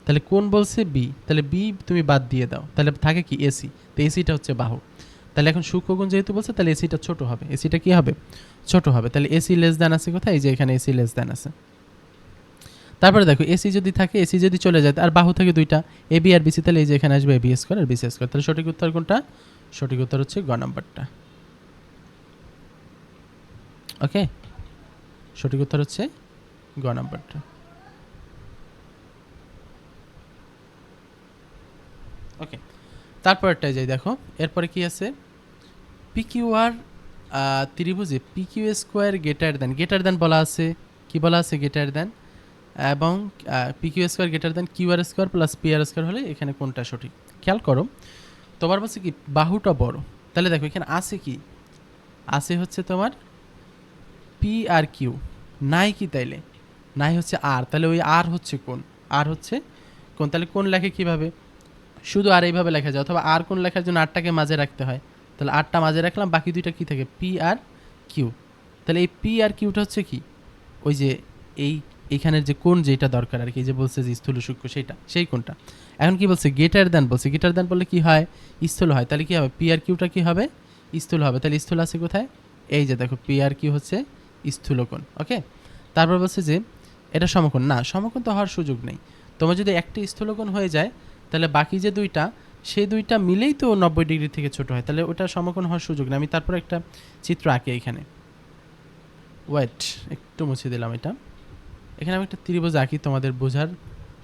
তাহলে কোন বলছে বি, তাহলে বি তুমি বাদ দিয়ে দাও, তাহলে থাকে কি এসি। তো এসিটা হচ্ছে বাহু। তাহলে এখন সূক্ষ্মকোণ যেহেতু বলছে, তাহলে এসিটা ছোট হবে, এসিটা কি হবে? ছোট হবে। তাহলে এসি লেস দ্যান আছে কোথায়? এই যে এখানে এসি লেস দ্যান আছে। তারপরে দেখো এসি যদি থাকে, এসি যদি চলে যায়, আর বাহু থাকে দুইটা, এ বি আর বিসি, তাহলে এই যে এখানে আসবে A B square R BC square. তাহলে সঠিক উত্তর কোনটা? সঠিক উত্তর হচ্ছে গ নাম্বারটা। ওকে, সঠিক উত্তর হচ্ছে গ নাম্বারটা। ওকে, তারপরটাই যাই, দেখো এরপরে কি আছে? পিকিউআর ত্রিভুজে পিকিউ স্কোয়ার গ্রেটার দ্যান বলা আছে। কি বলা আছে? Greater than. এবং PQ square greater than QR square plus PR square হলে এখানে কোনটা সঠিক? খেয়াল করো, তোমার বলছে কি বাহুটা বড়, তাহলে দেখো এখানে আছে কি? আছে হচ্ছে তোমার পি আর কিউ, নাই কি? তাইলে নাই হচ্ছে আর, তাহলে ওই আর হচ্ছে কোন? আর হচ্ছে কোন? তাহলে কোন লেখে কিভাবে? শুধু আর এইভাবে লেখা যায়, অথবা আর কোন লেখার জন্য আরটাকে মাঝে রাখতে হয়। তাহলে আরটা মাঝে রাখলাম, বাকি দুইটা কি থাকে? P R Q. তাহলে এই পি আর কিউটা হচ্ছে কি? ওই যে এইখানের যে কোন যেটা দরকার আর কি, যে বলছে যে স্থূল সূক্ষ্ম, সেইটা, সেই কোনটা। এখন কি বলছে? গ্রেটার দ্যান বলছে। গ্রেটার দ্যান বললে কি হয়? স্থূল হয়। তাহলে কি হবে? পি আর কিউটা কি হবে? স্থূল হবে। তাহলে স্থূল আছে কোথায়? এই যে দেখো পি আর কিউ হচ্ছে স্থূলকোণ। ওকে, তারপর বলছে যে এটা সমকোণ না, সমকোণ তো হওয়ার সুযোগ নেই। তোমার যদি একটা স্থূলকোণ হয়ে যায়, তাহলে বাকি যে দুইটা, সেই দুইটা মিলেই তো 90 ডিগ্রি থেকে ছোট হয়, তাহলে ওটা সমকোণ হওয়ার সুযোগ নেই। আমি তারপর একটা চিত্র আঁকি এখানে। ওয়েট, একটু মুছে দিলাম এটা। এখানে আমি একটা ত্রিভুজ আঁকি তোমাদের বোঝার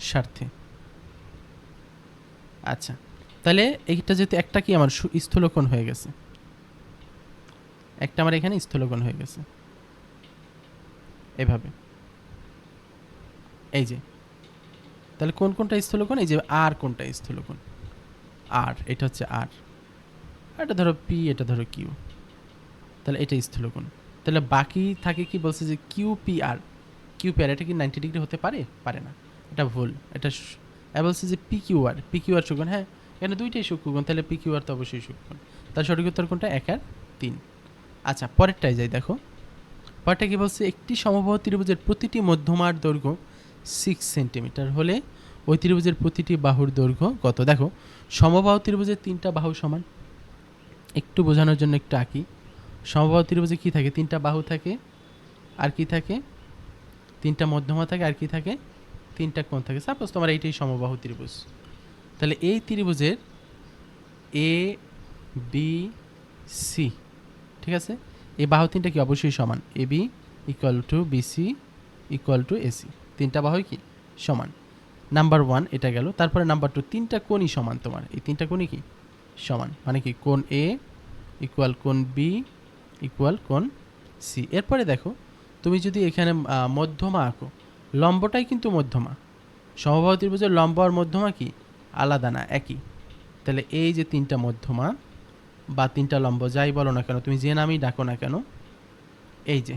স্বার্থে। আচ্ছা, তাহলে এইটা যেহেতু একটা কি আমার স্থূলকোণ হয়ে গেছে, একটা আমার এখানে স্থূলকোণ হয়ে গেছে এভাবে, এই যে। তাহলে কোন কোনটা স্থূলকোণ? এই যে আর কোনটা স্থূলকোণ? আর, এটা হচ্ছে আর, এটা ধরো পি, এটা ধরো কিউ, তাহলে এটা স্থূলকোণ। তাহলে বাকি থাকে কি? বলছে যে Q P R, Q P R, এটা কি 90 ডিগ্রি হতে পারে? পারে না, এটা ভুল। এটা বলছে যে পি কিউ আর, পি কিউ আর সূক্ষ্মকোণ। হ্যাঁ, এখানে দুইটাই সূক্ষ্মকোণ, তাহলে পি কিউ আর তো অবশ্যই সূক্ষ্মকোণ। তার সঠিক উত্তর কোনটা? 1 আর 3। আচ্ছা, পরেরটায় যাই, দেখো পরেরটা কি বলছে? একটি সমবাহু ত্রিভুজের প্রতিটি মধ্যমার দৈর্ঘ্য 6 সেন্টিমিটার হলে ওই ত্রিভুজের প্রতিটি বাহুর দৈর্ঘ্য কত? দেখো সমবাহু ত্রিভুজের তিনটা বাহু সমান, একটু বোঝানোর জন্য একটু আঁকি। সমবাহু ত্রিভুজে কি থাকে? তিনটা বাহু থাকে, আর কি থাকে? তিনটা মধ্যমা থাকে, আর কি থাকে? তিনটা কোণ থাকে। সাপোজ তোমার এইটাই সমবাহু ত্রিভুজ, তাহলে এই ত্রিভুজের এ বি সি, ঠিক আছে, এই বাহু তিনটা কি অবশ্যই সমান। A B equal to BC equal to AC, তিনটা বাহুই কি সমান। নাম্বার 1 এটা গেল। তারপরে নাম্বার 2, তিনটা কোণই সমান তোমার, এই তিনটা কোণই কি সমান, মানে কি কোণ এ ইকুয়াল কোণ বি ইকুয়াল কোণ সি। এরপরে দেখো তুমি যদি এখানে মধ্যমা আঁকো, লম্বটাই কিন্তু মধ্যমা। সমবাহু ত্রিভুজের লম্ব আর মধ্যমা কি আলাদা না, একই। তাহলে এই যে তিনটা মধ্যমা বা তিনটা লম্ব যাই বলো না কেন, তুমি যে নামই ডাকো না কেন, এই যে,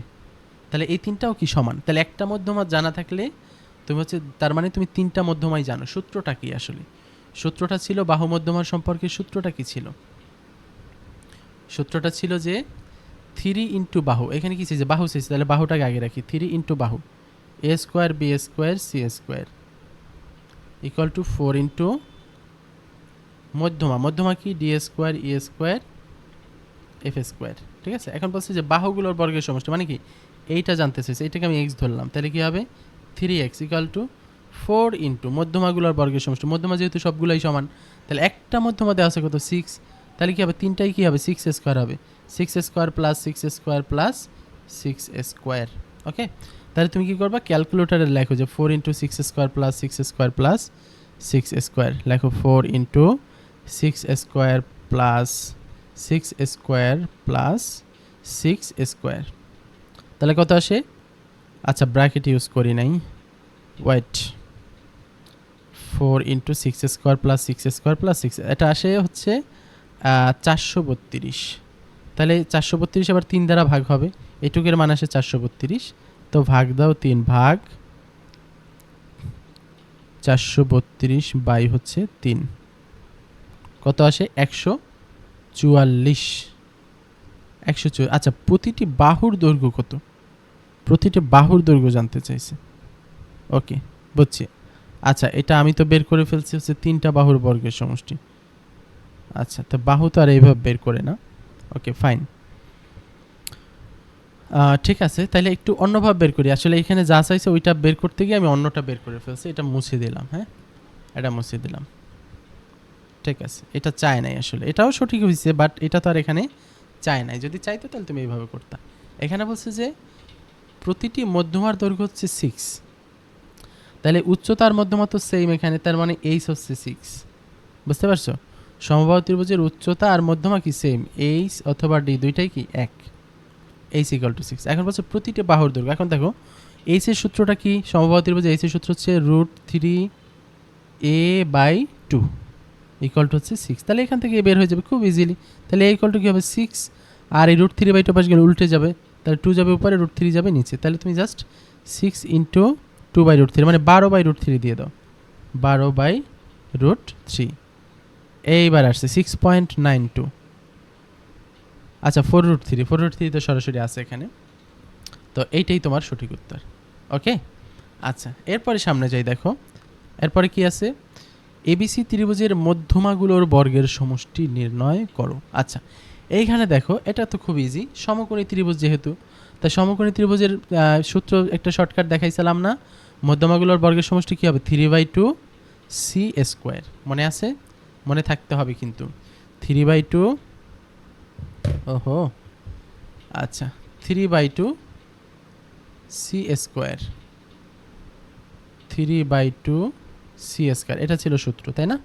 তাহলে এই তিনটাও কি সমান। তাহলে একটা মধ্যমা জানা থাকলে তুমি হচ্ছে, তার মানে তুমি তিনটা মধ্যমাই জানো। সূত্রটা কি আসলে? সূত্রটা ছিল বাহু মধ্যমার সম্পর্কে। সূত্রটা কি ছিল? সূত্রটা ছিল যে 3 ইন্টু বাহু, এখানে কি চাইছে? বাহু চাইছে, তাহলে বাহুটাকে আগে রাখি। 3 ইন্টু বাহু A square B square C square equal to 4 into মধ্যমা, মধ্যমা কি D square E square F square, ঠিক ঠিক আছে। এখন বলছে যে বাহুগুলোর বর্গের সমষ্টি, মানে কি এইটা জানতে চাইছে, এইটাকে আমি এক্স ধরলাম, তাহলে কি হবে 3x ইকুয়াল টু 4 ইন্টু মধ্যমাগুলোর বর্গের সমষ্টি, মধ্যমা যেহেতু সবগুলোই সমান, তাহলে একটা মধ্যমা দেওয়া আছে কত 6, তাহলে কি হবে তিনটাই কি হবে 6 স্কোয়ার হবে, 6 square plus 6 square plus 6 square. Okay, তাহলে তুমি কি করবা ক্যালকুলেটারে লেখো যে 4 into 6 square plus 6 square plus 6 square, লেখো 4 into 6 square plus 6 square plus 6 square, তাহলে কত আসে, আচ্ছা ব্র্যাকেট ইউজ করি নাই, wait, 4 into 6 square plus 6 square plus 6, এটা আসে হচ্ছে 432, তাহলে 432 আবার 3 দ্বারা ভাগ হবে, এটুকের মান আসে 432, তো ভাগ দাও 3, ভাগ 432 বাই হচ্ছে 3, কত আসে 144, 144। আচ্ছা প্রতিটি বাহুর দৈর্ঘ্য কত, প্রতিটি বাহুর দৈর্ঘ্য জানতে চাইছে। ওকে বুঝছি, আচ্ছা এটা আমি তো বের করে ফেলছি হচ্ছে 3টা বাহুর বর্গের সমষ্টি, আচ্ছা তো বাহু তো আর এইভাবে বের করে না। ওকে ফাইন, ঠিক আছে, তাহলে একটু অন্যভাবে বের করি, আসলে এখানে যা চাইছে ওইটা বের করতে গিয়ে আমি অন্যটা বের করে ফেলছি, এটা মুছে দিলাম, হ্যাঁ এটা মুছে দিলাম, ঠিক আছে, এটা চায় নাই আসলে, এটাও সঠিক হয়েছে বাট এটা তো আর এখানে চায় নাই, যদি চাইতো তাহলে তুমি এইভাবে করতা। এখানে বলছে যে প্রতিটি মধ্যমার দৈর্ঘ্য হচ্ছে 6, তাহলে উচ্চতার মধ্যমা তো সেম এখানে, তার মানে এইচ হচ্ছে 6, বুঝতে পারছো, সমবাহু ত্রিভুজের উচ্চতা আর মধ্যমা কি সেম, এইচ অথবা ডি দুইটাই কি এক, এইচ ইকুয়াল টু 6। এখন বলছে প্রতিটি বাহুর দৈর্ঘ্য, এখন দেখো এইচ এর সূত্রটা কি, সমবাহু ত্রিভুজে এইচ এর সূত্র হচ্ছে √3a/2 ইকুয়াল টু হচ্ছে 6, তাহলে এখান থেকে বের হয়ে যাবে খুব ইজিলি, তাহলে a ইকুয়াল টু কি হবে 6, আর এই √3/2 পাশে গেলে উল্টে যাবে, তাহলে 2 যাবে উপরে, √3 যাবে নিচে, তাহলে তুমি জাস্ট 6 ইন্টু 2/√3 মানে 12/√3 দিয়ে দাও, 12/√3, এইবার আসছে 6.92, আচ্ছা 4√3 তো সরাসরি আছে এখানে, তো এইটাই তোমার সঠিক উত্তর। ওকে আচ্ছা এরপরে সামনে যাই, দেখো এরপরে কি আছে, এবিসি ত্রিভুজের মধ্যমাগুলোর বর্গের সমষ্টি নির্ণয় করো। আচ্ছা এইখানে দেখো এটা তো খুব ইজি, সমকোণী ত্রিভুজ যেহেতু, তাই সমকোণী ত্রিভুজের সূত্র একটা শর্টকাট দেখাইছিলাম না, মধ্যমাগুলোর বর্গের সমষ্টি কী হবে 3/2 সি স্কোয়ার, মনে আছে, মনে থাকতে হবে কিন্তু 3/2, ওহো আচ্ছা 3/2 সি স্কোয়ার, 3/2 সি স্কোয়ার, এটা ছিল সূত্র তাই না,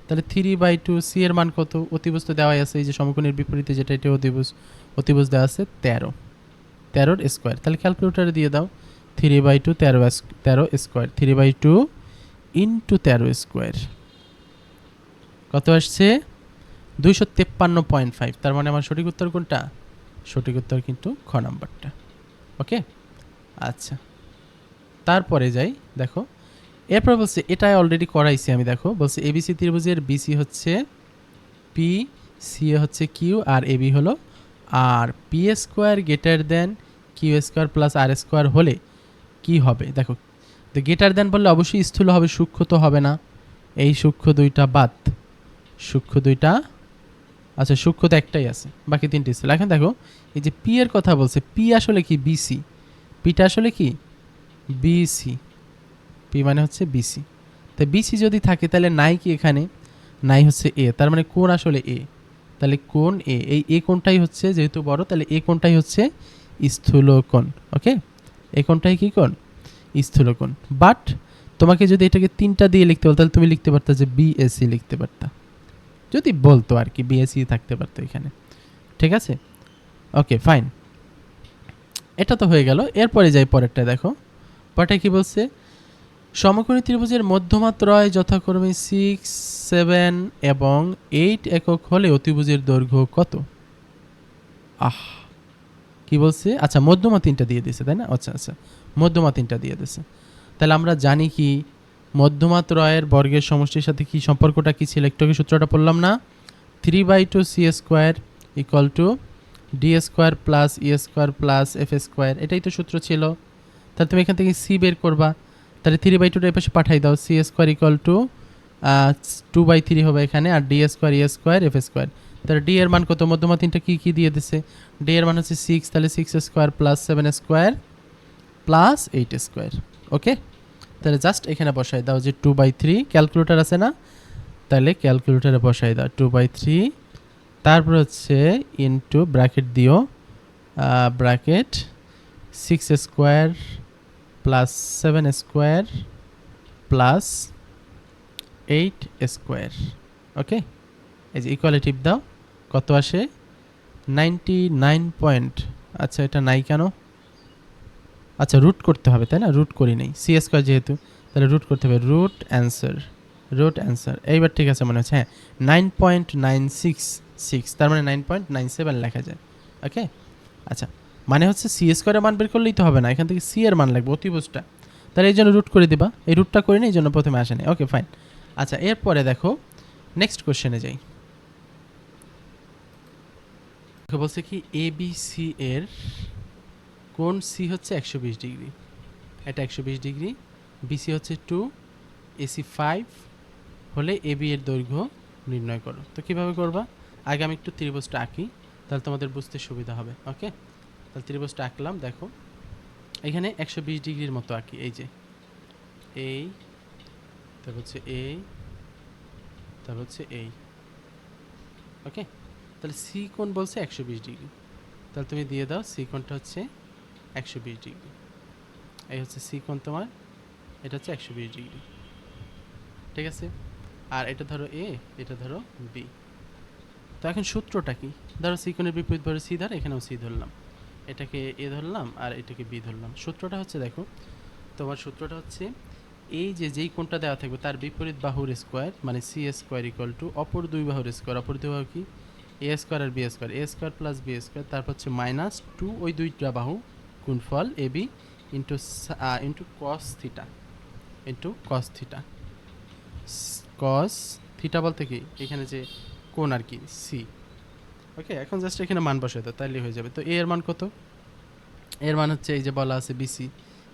তাহলে 3/2 সি এর মান কত, অতিভুজ তো দেওয়াই আছে, এই যে সমকোণের বিপরীতে যেটা এটা অতিভুজ দেওয়া আছে 13 স্কোয়ার, তাহলে ক্যালকুলেটরে দিয়ে দাও 3/2 13 স্কোয়ার, 3/2 ইন্টু 13 স্কোয়ার কত আসছে 253.5, তার মানে আমার সঠিক উত্তর কোনটা, সঠিক উত্তর কিন্তু খ নাম্বারটা। ওকে আচ্ছা তারপরে যাই, দেখো এরপর বলছে এটা অলরেডি করাইছি আমি, দেখো বলছে এবিসি ত্রিভুজের বিসি হচ্ছে পি, সি হচ্ছে কিউ, আর এবি হলো R, P square greater than Q square plus R square হলে কি হবে, দেখো তো গ্রেটার দেন বললে অবশ্যই স্থূল হবে, সূক্ষ্ম তো হবে না, এই সূক্ষ্ম দুইটা বাদ, সূক্ষ্ম দুইটা, আচ্ছা সূক্ষ্ম তো একটাই আছে, বাকি তিনটি স্থূল। এখন দেখো এই যে পি এর কথা বলছে, পি আসলে কি বিসি, পিটা আসলে কি বিসি, পি মানে হচ্ছে বিসি, তো বিসি যদি থাকে তাহলে নাই কি এখানে, নাই হচ্ছে এ, তার মানে কোণ আসলে এ, তাহলে কোণ এ, এই এ কোণটাই হচ্ছে যেহেতু বড়, তাহলে এ কোণটাই হচ্ছে স্থূল কোণ। ওকে এই কোণটাই কি কোণ, স্থূল কোণ, বাট তোমাকে যদি এটাকে 3টা দিয়ে লিখতে বলতো তাহলে তুমি লিখতে পারতা যে বিএসি লিখতে পারতা, যদি বলতো আর কি বিএসি থাকতে পারতো এখানে, ঠিক আছে। ওকে ফাইন, এটা তো হয়ে গেল, এরপরে যাই পরেরটা, দেখো পরেরটা কি বলছে, সমকোণী ত্রিভুজের মধ্যমাত্রয় যথাক্রমে 6, 7 এবং 8 একক হলে অতিভুজের দৈর্ঘ্য কত, কি বলছে, আচ্ছা মধ্যমা 3টা দিয়ে দিয়েছে তাই না, আচ্ছা আচ্ছা মধ্যমা 3টা দিয়ে দিয়েছে, তাহলে আমরা জানি কি মধ্যমাত্রয়ের বর্গের সমষ্টির সাথে কি সম্পর্কটা কি ছিল, একটু আগে সূত্রটা পড়লাম না, 3/2 C square equal to D square plus E square plus F square, এটাই তো সূত্র ছিল, তাহলে তুমি এখান থেকে সি বের করবা, তাহলে 3/2 এর পাশে পাঠাই দাও, সি স্কোয়ার ইকুয়াল টু 2/3 হবে এখানে, আর D square E square F square, তাহলে ডি এর মান কত? মধ্যমা তিনটা কি কি দিয়ে দিছে? ডি এর মান হচ্ছে 6, তাহলে 6 square plus 7 square plus 8 square. Okay, তাহলে জাস্ট এখানে বসাই দাও যে 2/3, ক্যালকুলেটর আছে না, তাহলে ক্যালকুলেটরে বসাই দাও 2/3, তারপর হচ্ছে ইনটু ব্র্যাকেট দিও, bracket 6 square plus 7 square plus 8 square. Okay, এই যে ইকুয়ালিটিভ দাও, কত আসে? 99 পয়েন্ট। আচ্ছা, এটা নাই কেন? আচ্ছা, রুট করতে হবে, তাই না? রুট করি নেই, সি স্কোয়ার যেহেতু, তাহলে রুট করতে হবে। রুট অ্যান্সার এইবার ঠিক আছে মনে হচ্ছে। হ্যাঁ, 9.966, তার মানে 9.97 লেখা যায়। ওকে, আচ্ছা, মানে হচ্ছে সি স্কোয়ারের মান বের করলেই তো হবে না, এখান থেকে সি এর মান লাগবে, অতিভুজটা। তাহলে এই জন্য রুট করে দিবা, এই রুটটা করে নিই, এই জন্য প্রথমে আসেনি। ওকে, ফাইন। আচ্ছা, এরপরে দেখো নেক্সট কোশ্চেনে যাই। বলছে কি এ বি সি এর কোণ সি হচ্ছে 120 ডিগ্রি, এটা 120 ডিগ্রি, বিসি হচ্ছে 2, এসি 5 হলে এবি এর দৈর্ঘ্য নির্ণয় করো। তো কীভাবে করবা? আগে আমি একটু ত্রিভুজটা আঁকি, তাহলে তোমাদের বুঝতে সুবিধা হবে। ওকে, তাহলে ত্রিভুজটা আঁকলাম। দেখো এখানে 120 ডিগ্রির মতো আঁকি, এই যে এই, তারপর হচ্ছে এই, তারপর হচ্ছে এই। ওকে, তাহলে সি কোণ বলছে 120 ডিগ্রি, তাহলে তুমি দিয়ে দাও সি কোণটা হচ্ছে 120 ডিগ্রি। এই হচ্ছে সি কোণ তোমার, এটা হচ্ছে 120 ডিগ্রি। ঠিক আছে, আর এটা ধরো এ, এটা ধরো বি। তো এখন সূত্রটা কি? ধরো সি কোণের বিপরীত ধরে সি ধর, এখানেও সি ধরলাম, এটাকে এ ধরলাম আর এটাকে বি ধরলাম। সূত্রটা হচ্ছে, দেখো তোমার সূত্রটা হচ্ছে এই যে যেই কোণটা দেওয়া থাকবে তার বিপরীত বাহুর স্কোয়ার, মানে সি স্কোয়ার ইকুয়াল টু অপর দুই বাহুর স্কোয়ার। অপর দুই বাহু কি? এ স্কোয়ার আর B square, A square plus B square, তারপর হচ্ছে মাইনাস 2 ওই দুইটা বাহু গুণফল A B into cos theta, cos theta বলতে কি এখানে যে কোণ আর কি, সি। ওকে, এখন জাস্ট এখানে মান বসাই দাও, তাইলে হয়ে যাবে। তো এ এর মান কত? এর মান হচ্ছে এই যে বলা আছে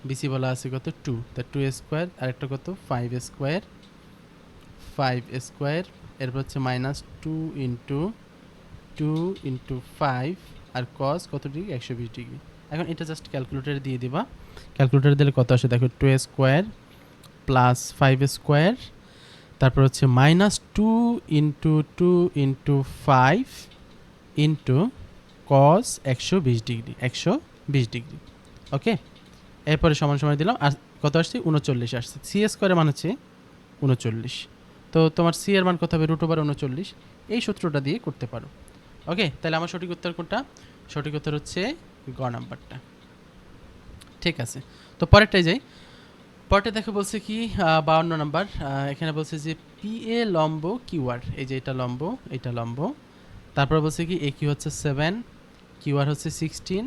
বিসি বলা আছে কত? 2, তা 2 স্কোয়ার, আর একটা কত? 5 স্কোয়ার, এরপর হচ্ছে মাইনাস 2 ইন্টু 5 আর কস কত ডিগ্রি? 120 ডিগ্রি। এখন এটা জাস্ট ক্যালকুলেটারে দিয়ে দিবা, ক্যালকুলেটারে দিলে কত আসে দেখো, 2 স্কোয়ার প্লাস 5 স্কোয়ার, তারপর হচ্ছে minus 2 into 5 into cos 120 degree. Okay, এরপরে সমান সমান দিলাম, আর কত আসছে? 39 আসছে। সি স্কোয়ারের মান হচ্ছে 39, তো তোমার সি এর মান কত হবে? √39। এই সূত্রটা দিয়ে করতে পারো। ওকে, তাহলে আমার সঠিক উত্তর কোনটা? সঠিক উত্তর হচ্ছে গ নাম্বারটা। ঠিক আছে, তো পরেরটাই যাই। পরেরটা দেখো বলছে কি 52 নাম্বার, এখানে বলছে যে পি এ লম্ব কিউ আর, এই যে এটা লম্ব, তারপর বলছে কি এ কিউ হচ্ছে 7, কিউ আর হচ্ছে 16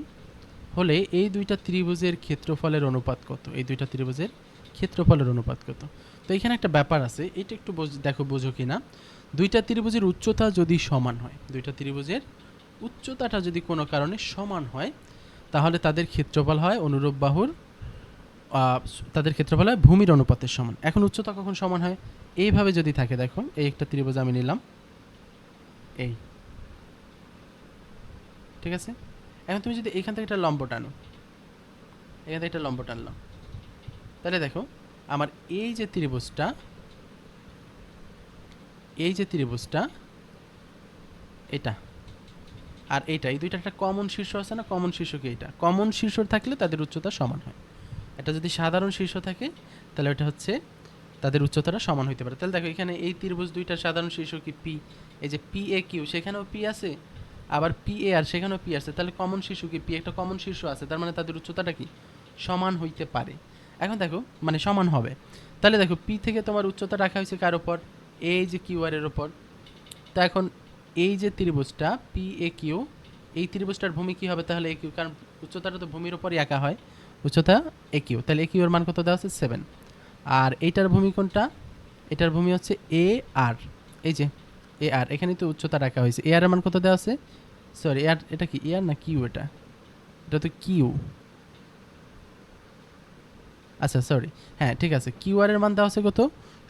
হলে এই দুইটা ত্রিভুজের ক্ষেত্রফলের অনুপাত কত? তো এখানে একটা ব্যাপার আছে, এটা একটু দেখো বোঝো কিনা। দুইটা ত্রিভুজের উচ্চতা যদি সমান হয়, উচ্চতাটা যদি কোনো কারণে সমান হয়, তাহলে তাদের ক্ষেত্রফল হয় অনুরূপ বাহুর, তাদের ক্ষেত্রফল হয় ভূমির অনুপাতের সমান। এখন উচ্চতা কখন সমান হয়? এইভাবে যদি থাকে, দেখো এই একটা ত্রিভুজ আমি নিলাম, এই, ঠিক আছে। এখন তুমি যদি এখান থেকে একটা লম্ব টানো, এখান থেকে একটা লম্ব টানলাম, তাহলে দেখো আমার এই যে ত্রিভুজটা এটা আর এইটা, এই দুইটা একটা কমন শীর্ষ আছে না? কমন শীর্ষ কি? এটা কমন শীর্ষ থাকলে তাদের উচ্চতা সমান হয়। এটা যদি সাধারণ শীর্ষ থাকে তাহলে এটা হচ্ছে তাদের উচ্চতাটা সমান হইতে পারে। তাহলে দেখো এখানে এই ত্রিভুজ দুইটার সাধারণ শীর্ষ কি? পি। এই যে পি এ কিউ, সেখানেও পি আছে, আবার পি এ আর সেখানেও পি আছে, তাহলে কমন শীর্ষ কি? পি একটা কমন শীর্ষ আছে, তার মানে তাদের উচ্চতাটা কি? সমান হইতে পারে। এখন দেখো মানে সমান হবে, তাহলে দেখো পি থেকে তোমার উচ্চতা রাখা হয়েছে কার ওপর? এই যে কিউ আর এর ওপর। তো এখন এই যে ত্রিভুজটা পি এ কিউ, এই ত্রিভুজটার ভূমি কি হবে তাহলে? এ কিউ, কারণ উচ্চতাটা তো ভূমির ওপরই একা হয়, উচ্চতা এ কিউ, তাহলে এ কিউ এর মান কত দেওয়া আছে? 7। আর এইটার ভূমি কোনটা? এটার ভূমি হচ্ছে এ আর, এই যে এ আর, এখানে তো উচ্চতা রাখা হয়েছে। এ আর এর মান কত দেওয়া আছে? সরি, এ আর, এটা কি এ আর না কিউ? এটা তো কিউ। আচ্ছা সরি, হ্যাঁ ঠিক আছে, কিউ আর এর মান দেওয়া আছে কত?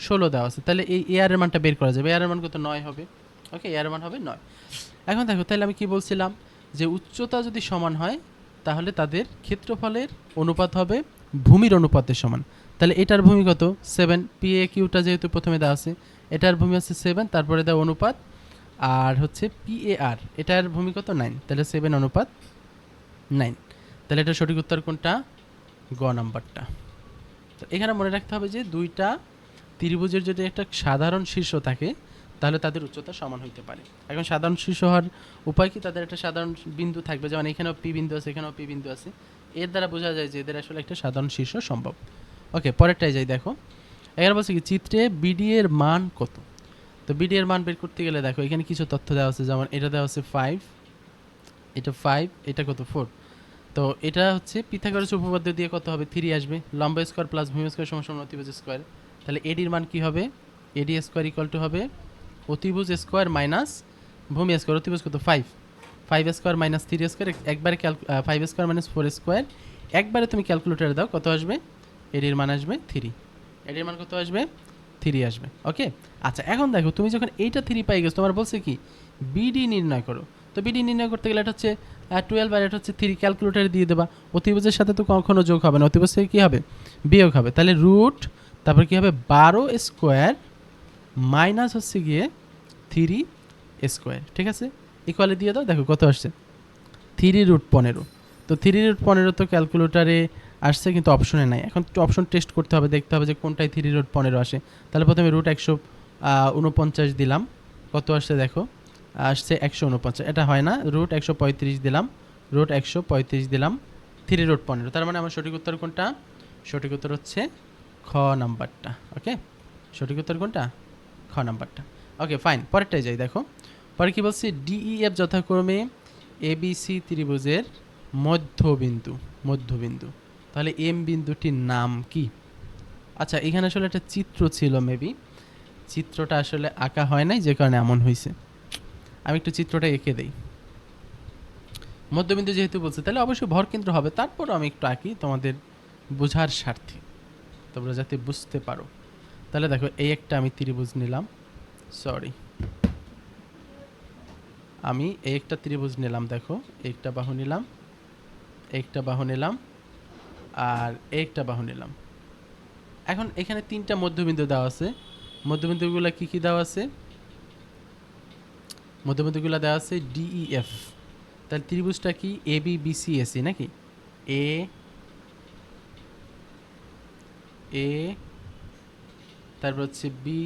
16 দেওয়া আছে। তাহলে এই এ আর এর মানটা বের করা যাবে। এ আর এর মান কত? 9 হবে। ওকে, এর মান হবে 9। এখন দেখো তাহলে আমি কি বলছিলাম, যে উচ্চতা যদি সমান হয় তাহলে তাদের ক্ষেত্রফলের অনুপাত হবে ভূমির অনুপাতের সমান। তাহলে এটার ভূমি কত 7, পি এ কিউটা যেহেতু প্রথমে দেওয়া আছে, এটার ভূমি হচ্ছে 7, তারপরে দেওয়া অনুপাত, আর হচ্ছে পি এ আর এটার ভূমি কত 9, তাহলে 7 অনুপাত 9। তাহলে এটা সঠিক উত্তর কোনটা, গ নাম্বারটা। তো এখানে মনে রাখতে হবে যে দুইটা ত্রিভুজের যদি একটা সাধারণ শীর্ষ থাকে তাহলে তাদের উচ্চতা সমান হইতে পারে। এখন সাধারণ শীর্ষ হওয়ার উপায় কি, তাদের একটা সাধারণ বিন্দু থাকবে, যেমন এখানেও পি বিন্দু আছে, এখানেও পি বিন্দু আছে, এর দ্বারা বোঝা যায় যে এদের আসলে একটা সাধারণ শীর্ষ সম্ভব। ওকে, পরেরটাই যাই। দেখো এবার বলছে কি, চিত্রে বিডি এর মান কত। তো বিডি এর মান বের করতে গেলে দেখো এখানে কিছু তথ্য দেওয়া আছে, যেমন এটা দেওয়া আছে 5, এটা 5, এটা কত 4। তো এটা হচ্ছে পিথাগোরাস উপপাদ্য দিয়ে কত হবে 3 আসবে, লম্ব স্কয়ার প্লাস ভূমি স্কয়ার সমান সমান অতিভুজ স্কয়ার। তাহলে এডির মান কি হবে, এডি স্কয়ার ইকুয়াল টু হবে অতিভুজ স্কয়ার মাইনাস ভূমি স্কয়ার। অতিভুজ কত 5, 5 স্কয়ার মাইনাস 3 স্কয়ার, একবারে 5 স্কয়ার মাইনাস 4 স্কয়ার, একবারে তুমি ক্যালকুলেটরে দাও কত আসবে, এডির মান আসবে 3, এডির মান কত আসবে 3 আসবে। ওকে, আচ্ছা এখন দেখো তুমি যখন এইটা 3 পাই গেছো, তোমার বলছে কি বিডি নির্ণয় করো। তো বিডি নির্ণয় করতে গেলে এটা হচ্ছে 12 আর এটা হচ্ছে 3, ক্যালকুলেটরে দিয়ে দেবা। অতিভুজের সাথে তো কখনো যোগ হবে না, অতিভুজ থেকে কী হবে বিয়োগ হবে। তাহলে রুট তারপর কী হবে 12 স্কোয়ার মাইনাস হচ্ছে গিয়ে 3 স্কোয়ার, ঠিক আছে, ইকুয়ালে দিয়ে দাও। দেখো কত আসছে 3√15। তো 3√15 তো ক্যালকুলেটারে আসছে কিন্তু অপশনে নাই। এখন একটু অপশন টেস্ট করতে হবে, দেখতে হবে যে কোনটায় 3√15 আসে। তাহলে প্রথমে রুট 149 দিলাম, কত আসছে দেখো আসছে 149, এটা হয় না, রুট 135 দিলাম, রুট 135 দিলাম, 3√15। তার মানে আমার সঠিক উত্তর কোনটা, সঠিক উত্তর হচ্ছে খ নাম্বারটা। ওকে, সঠিক উত্তর কোনটা, খ নাম্বারটা। ওকে ফাইন, পরেরটাই যাই। দেখো পরে কি বলছি, ডিইএফ যথাক্রমে এবিসি ত্রিভুজের মধ্যবিন্দু, মধ্যবিন্দু। তাহলে এম বিন্দুটির নাম কি। আচ্ছা এখানে আসলে একটা চিত্র ছিল, মেবি চিত্রটা আসলে আঁকা হয় নাই, যে কারণে এমন হয়েছে। আমি একটু চিত্রটা এঁকে দেই। মধ্যবিন্দু যেহেতু বলছে তাহলে অবশ্যই ভরকেন্দ্র হবে, তারপরও আমি একটু আঁকি তোমাদের বোঝার স্বার্থে, তোমরা যাতে বুঝতে পারো। তাহলে দেখো এই একটা আমি ত্রিভুজ নিলাম, সরি আমি এই একটা ত্রিভুজ নিলাম, দেখো একটা বাহু নিলাম, একটা বাহু নিলাম, আর একটা বাহু নিলাম। এখন এখানে 3টা মধ্যবিন্দু দেওয়া আছে, মধ্যবিন্দুগুলো কি কি দেওয়া আছে, মধ্যবিন্দুগুলো দেওয়া আছে ডিইএফ। তাহলে ত্রিভুজটা কি A B B C AC নাকি, এ এ তারপর হচ্ছে বি,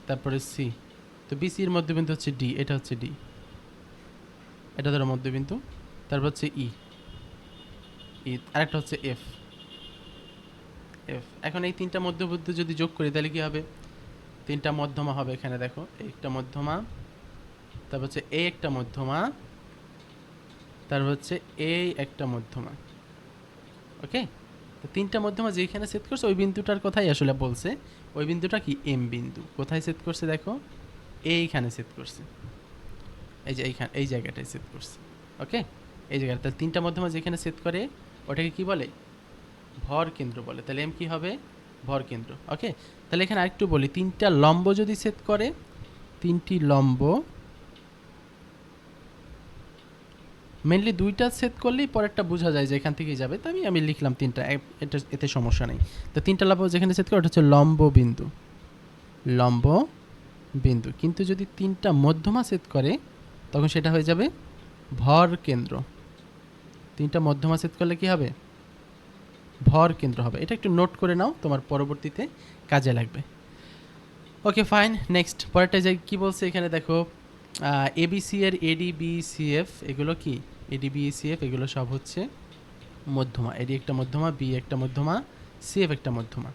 তারপরে সি। তো বিসির মধ্যবিন্দু হচ্ছে ডি, এটা হচ্ছে ডি, এটা ধরো মধ্যবিন্দু। তারপর হচ্ছে ই, ই আরেকটা হচ্ছে এফ, এফ। এখন এই 3টা মধ্যবিন্দু যদি যোগ করি তাহলে কি হবে, 3টা মধ্যমা হবে। এখানে দেখো একটা মধ্যমা, তারপর হচ্ছে এ একটা মধ্যমা, তারপর হচ্ছে এই একটা মধ্যমা। ওকে, তো 3টা মধ্যমা যেখানে সেট করছে ওই বিন্দুটার কথাই আসলে বলছে। ওই বিন্দুটা কি এম বিন্দু। কোথায় সেট করছে দেখো, এইখানে সেট করছে, এই যে এইখানে এই জায়গাটায় সেট করছে। ওকে, এই জায়গাটা। তাহলে 3টা মধ্যমা যেখানে সেট করে ওটাকে কি বলে, ভর কেন্দ্র বলে। তাহলে এম কি হবে, ভর কেন্দ্র। ওকে, তাহলে এখানে আরেকটু বলি, 3টা লম্ব যদি সেট করে, 3টি লম্ব, মেনলি 2টা সেট করলেই পরেরটা বোঝা যায় যে এখান থেকেই যাবে। তো আমি লিখলাম 3টা, এটা এতে সমস্যা নেই। তো 3টা লম্ব যেখানে সেট করে ওটা হচ্ছে লম্ব বিন্দু, লম্ব বিন্দু। কিন্তু যদি 3টা মধ্যমা সেট করে তখন সেটা হয়ে যাবে ভর কেন্দ্র। 3টা মধ্যমা সেট করলে কি হবে, ভর কেন্দ্র হবে। এটা একটু নোট করে নাও, তোমার পরবর্তীতে কাজে লাগবে। ওকে ফাইন, নেক্সট পরেরটা যাই। কি বলছে এখানে দেখো, এবিসি এর এডি বি সি এফ এগুলো কি, এডি বি সি এফ এগুলো সব হচ্ছে মধ্যমা। এডি একটা মধ্যমা, বি একটা মধ্যমা, সি এফ একটা মধ্যমা।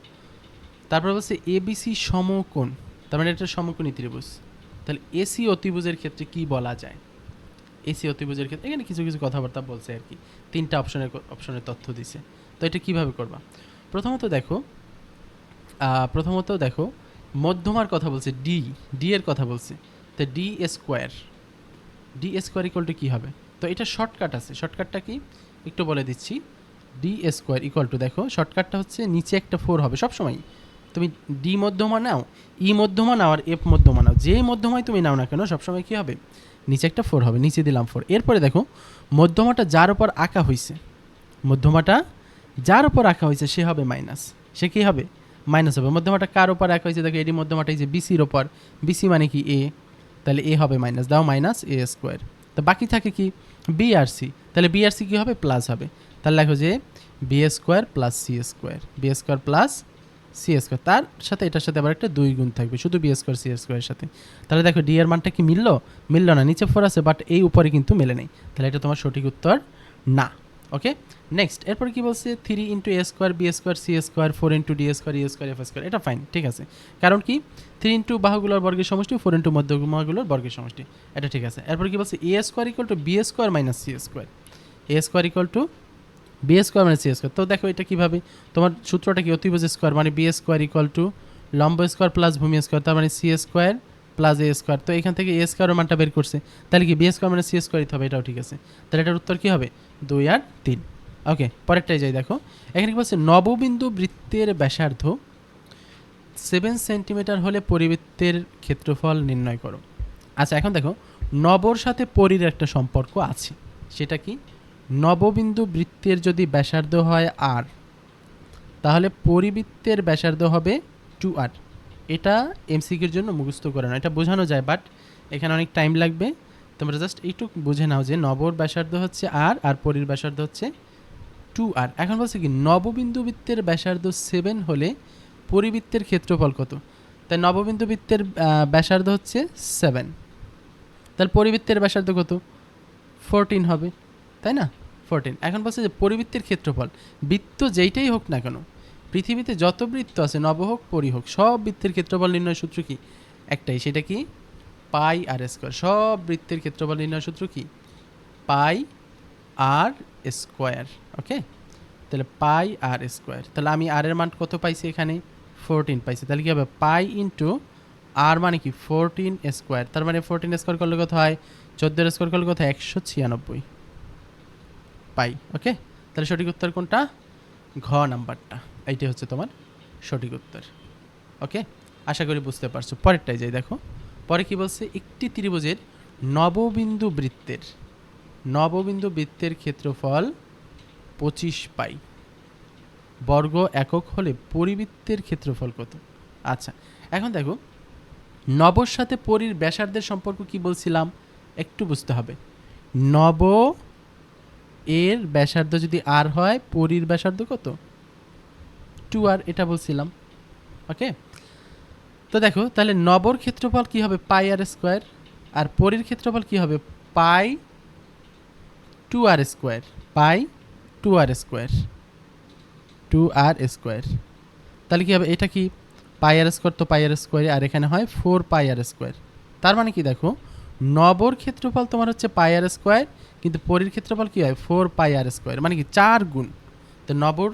তারপর বলছে এবিসি সমকোণ, তার মানে এটা সমকোণী ত্রিভুজ। তাহলে এসি অতিভুজের ক্ষেত্রে কি বলা যায়, এসি অতিভুজের ক্ষেত্রে এখানে কিছু কিছু কথাবার্তা বলছে আর কি, 3টা অপশনের তথ্য দিছে। তো এটা কিভাবে করবা, প্রথমত দেখো মধ্যমার কথা বলছে, ডি, ডি এর কথা বলছে। তো D square, D square equal to কী হবে। তো এটা শর্টকাট আছে, শর্টকাটটা কি একটু বলে দিচ্ছি। ডি স্কোয়ার ইকুয়াল টু, দেখো শর্টকাটটা হচ্ছে নিচে একটা 4 হবে সবসময়। তুমি ডি মধ্যমা নাও, ই মধ্যমা নাও, আর এফ মধ্যমা নাও, যে মধ্যমায় তুমি নাও না কেন সবসময় কী হবে, নিচে একটা 4 হবে, নিচে দিলাম 4। এরপরে দেখো মধ্যমাটা যার ওপর আঁকা হয়েছে, মধ্যমাটা যার ওপর আঁকা হয়েছে সে হবে মাইনাস, সে কী হবে মাইনাস হবে। মধ্যমাটা কার ওপর আঁকা হয়েছে, দেখো এটি মধ্যমাটা এই যে বিসির ওপর, বিসি মানে কি এ, তাহলে এ হবে মাইনাস, দাও মাইনাস এ স্কোয়ার। তো বাকি থাকে কি বি আর সি, তাহলে বি আর সি কী হবে প্লাস হবে, তাহলে দেখো যে B square plus C square, B square plus C square, তার সাথে এটার সাথে আবার একটা 2 গুণ থাকবে শুধু বি স্কোয়ার সি স্কোয়ারের সাথে। তাহলে দেখো ডি এর মানটা কি মিললো না, নিচে 4 আছে বাট এই উপরে কিন্তু মেলে নেই, তাহলে এটা তোমার সঠিক উত্তর না। ওকে নেক্সট, এরপরে কি বলছে 3 into A square B square C square 4 into D square E square F square, এটা ফাইন ঠিক আছে, কারণ কি 3 ইন্টু বাহুগুলোর বর্গের সমষ্টি 4 ইন্টু মধ্যগুলোর বর্গের সমষ্টি, এটা ঠিক আছে। এরপরে কি বলছে A square equal to B square minus C square, A square equal to B square মানে সি স্কোয়ার। তো দেখো এটা কীভাবে, তোমার সূত্রটা কি অতিভুজ স্কোয়ার মানে বি স্কোয়ার ইকুয়াল টু লম্ব স্কোয়ার প্লাস ভূমি স্কোয়ার, তার মানে সি স্কোয়ার প্লাস এ স্কোয়ার। তো এখান থেকে এ স্কোয়ারের মানটা বের করছে, তাহলে কি বি স্কোয়ার মানে সি স্কোয়ারই হবে, এটাও ঠিক আছে। তাহলে এটার উত্তর কী হবে 2 আর 3। ওকে পরেরটাই যাই, দেখো এখানে কি বলছে নববিন্দু বৃত্তের ব্যাসার্ধ 7 সেন্টিমিটার হলে পরিবৃত্তের ক্ষেত্রফল নির্ণয় করো। আচ্ছা এখন দেখো নবর সাথে পরির একটা সম্পর্ক আছে, সেটা কি নববিন্দু বৃত্তের যদি ব্যাসার্ধ হয় আর, তাহলে পরিবৃত্তের ব্যাসার্ধ হবে 2r। এটা এমসিকিউর জন্য মুখস্থ করে না, এটা বোঝানো যায় বাট এখানে অনেক টাইম লাগবে, তোমরা জাস্ট এইটুকু বুঝে নাও যে নবর ব্যাসার্ধ হচ্ছে আর পরির ব্যাসার্ধ হচ্ছে 2r। এখন বলছে কি নববিন্দু বৃত্তের ব্যাসার্ধ 7 হলে পরিবৃত্তের ক্ষেত্রফল কত, তাই নববিন্দু বৃত্তের ব্যাসার্ধ হচ্ছে 7, তাহলে পরিবৃত্তের ব্যাসার্ধ কত 14 হবে, তাই না 14। এখন বলছে যে পরিবৃত্তের ক্ষেত্রফল, বৃত্ত যেইটাই হোক না কেন, পৃথিবীতে যত বৃত্ত আছে নব হোক পরি হোক, সব বৃত্তের ক্ষেত্রফল নির্ণয় সূত্র কি একটাই, সেটা কি পাই আর স্কোয়ার। সব বৃত্তের ক্ষেত্রফল নির্ণয় সূত্র কি পাই আর স্কোয়ার। ওকে তাহলে পাই আর স্কোয়ার, তাহলে আমি আর এর মান কত পাইছি এখানে 14 পাইছি, তাহলে কি হবে পাই ইন্টু আর মানে কি 14 স্কোয়ার, তার মানে 14 স্কোয়ার করলে কত হয় 14 স্কোয়ার করলে কত 196 পাই। ওকে তাহলে সঠিক উত্তর কোনটা, ঘ নাম্বারটা, এইটাই হচ্ছে তোমার সঠিক উত্তর। ওকে আশা করি বুঝতে পারছো। পরেরটাই যাই, দেখো পরে কি বলছে একটি ত্রিভুজের নববিন্দু বৃত্তের ক্ষেত্রফল 25 পাই বর্গ একক হলে পরিবৃত্তের ক্ষেত্রফল কত। আচ্ছা এখন দেখো নবর সাথে পরির ব্যাসার্ধের সম্পর্ক কি বলছিলাম একটু বুঝতে হবে। নব এর ব্যাসার্ধ যদি আর হয় পরির ব্যাসার্ধ কত 2r, এটা বলছিলাম। ওকে তো দেখো তাহলে নবর ক্ষেত্রফল কি হবে পাই আর স্কোয়ার, আর পরির ক্ষেত্রফল কি হবে পাই 2r স্কোয়ার, পাই 2r স্কোয়ার, 2r স্কোয়ার। তাহলে কি হবে এটা কি পাই আর স্কোয়ার, তো পাই আর স্কোয়ার আর এখানে হয় 4 পাই আর স্কোয়ার। তার মানে কি দেখো নবর ক্ষেত্রফল তোমার হচ্ছে পাই আর স্কোয়ার, কিন্তু পরির ক্ষেত্রফল কি হয় 4 পাই আর স্কোয়ার, মানে কি 4 গুণ। তো নবর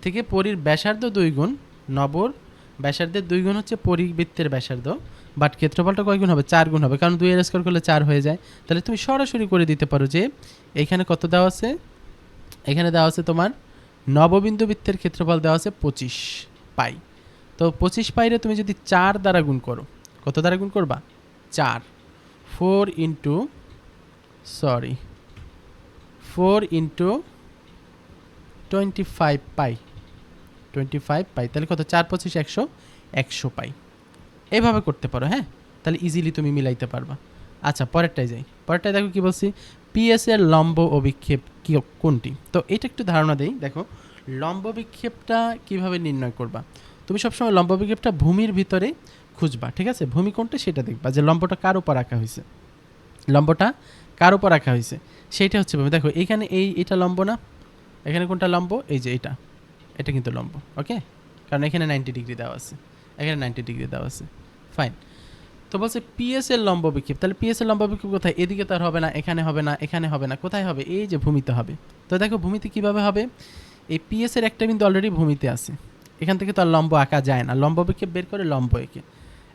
থেকে পরির ব্যাসার্ধ 2 গুণ, নবর ব্যাসার্ধের 2 গুণ হচ্ছে পরিবৃত্তের ব্যাসার্ধ, বাট ক্ষেত্রফলটা কয় গুণ হবে 4 গুণ হবে, কারণ 2 এর স্কোয়ার করলে 4 হয়ে যায়। তাহলে তুমি সরাসরি করে দিতে পারো যে এইখানে কত দেওয়া আছে, এখানে দেওয়া আছে তোমার নববিন্দু বৃত্তের ক্ষেত্রফল দেওয়া আছে 25 পাই। তো 25 পাইরে তুমি যদি 4 দ্বারা গুণ করো, কত দ্বারা গুণ করবা 4, 4 ইন্টু 25 পাই, 25 পাই, তাহলে কত 4 25 100, 100 পাই। এইভাবে করতে পারো, হ্যাঁ তাহলে ইজিলি তুমি মিলাইতে পারবা। আচ্ছা পরেরটাই যাই, পরেরটাই দেখো কি বলছি পিএস এর লম্ব অভিক্ষেপ কি কোনটি। তো এটা একটু ধারণা দেই, দেখো লম্ব বিক্ষেপটা কিভাবে নির্ণয় করবা। তুমি সবসময় লম্ব বিক্ষেপটা ভূমির ভিতরে খুঁজবা, ঠিক আছে, ভূমি কোনটা সেটা দেখবা যে লম্বটা কার উপর রাখা হয়েছে, লম্বটা কার উপর রাখা হয়েছে সেইটা হচ্ছে ভূমি। দেখো এইখানে এটা লম্ব না, এখানে কোনটা লম্ব, এই যে এটা কিন্তু লম্ব। ওকে কারণ এখানে 90 ডিগ্রি দেওয়া আছে, এখানে 90 ডিগ্রি দেওয়া আছে, ফাইন। তো বলছে পিএস এর লম্ব বিক্ষেপ, তাহলে পিএস এর লম্ব বিক্ষেপ কোথায়, এদিকে তো আর হবে না, এখানে হবে না, এখানে হবে না, কোথায় হবে, এই যে ভূমিতে হবে। তো দেখো ভূমিতে কিভাবে হবে, এই পিএস এর একটা বিন্দু অলরেডি ভূমিতে আছে, এখান থেকে তো আর লম্ব আঁকা যায় না, লম্ব বিক্ষেপ বের করে লম্ব এঁকে।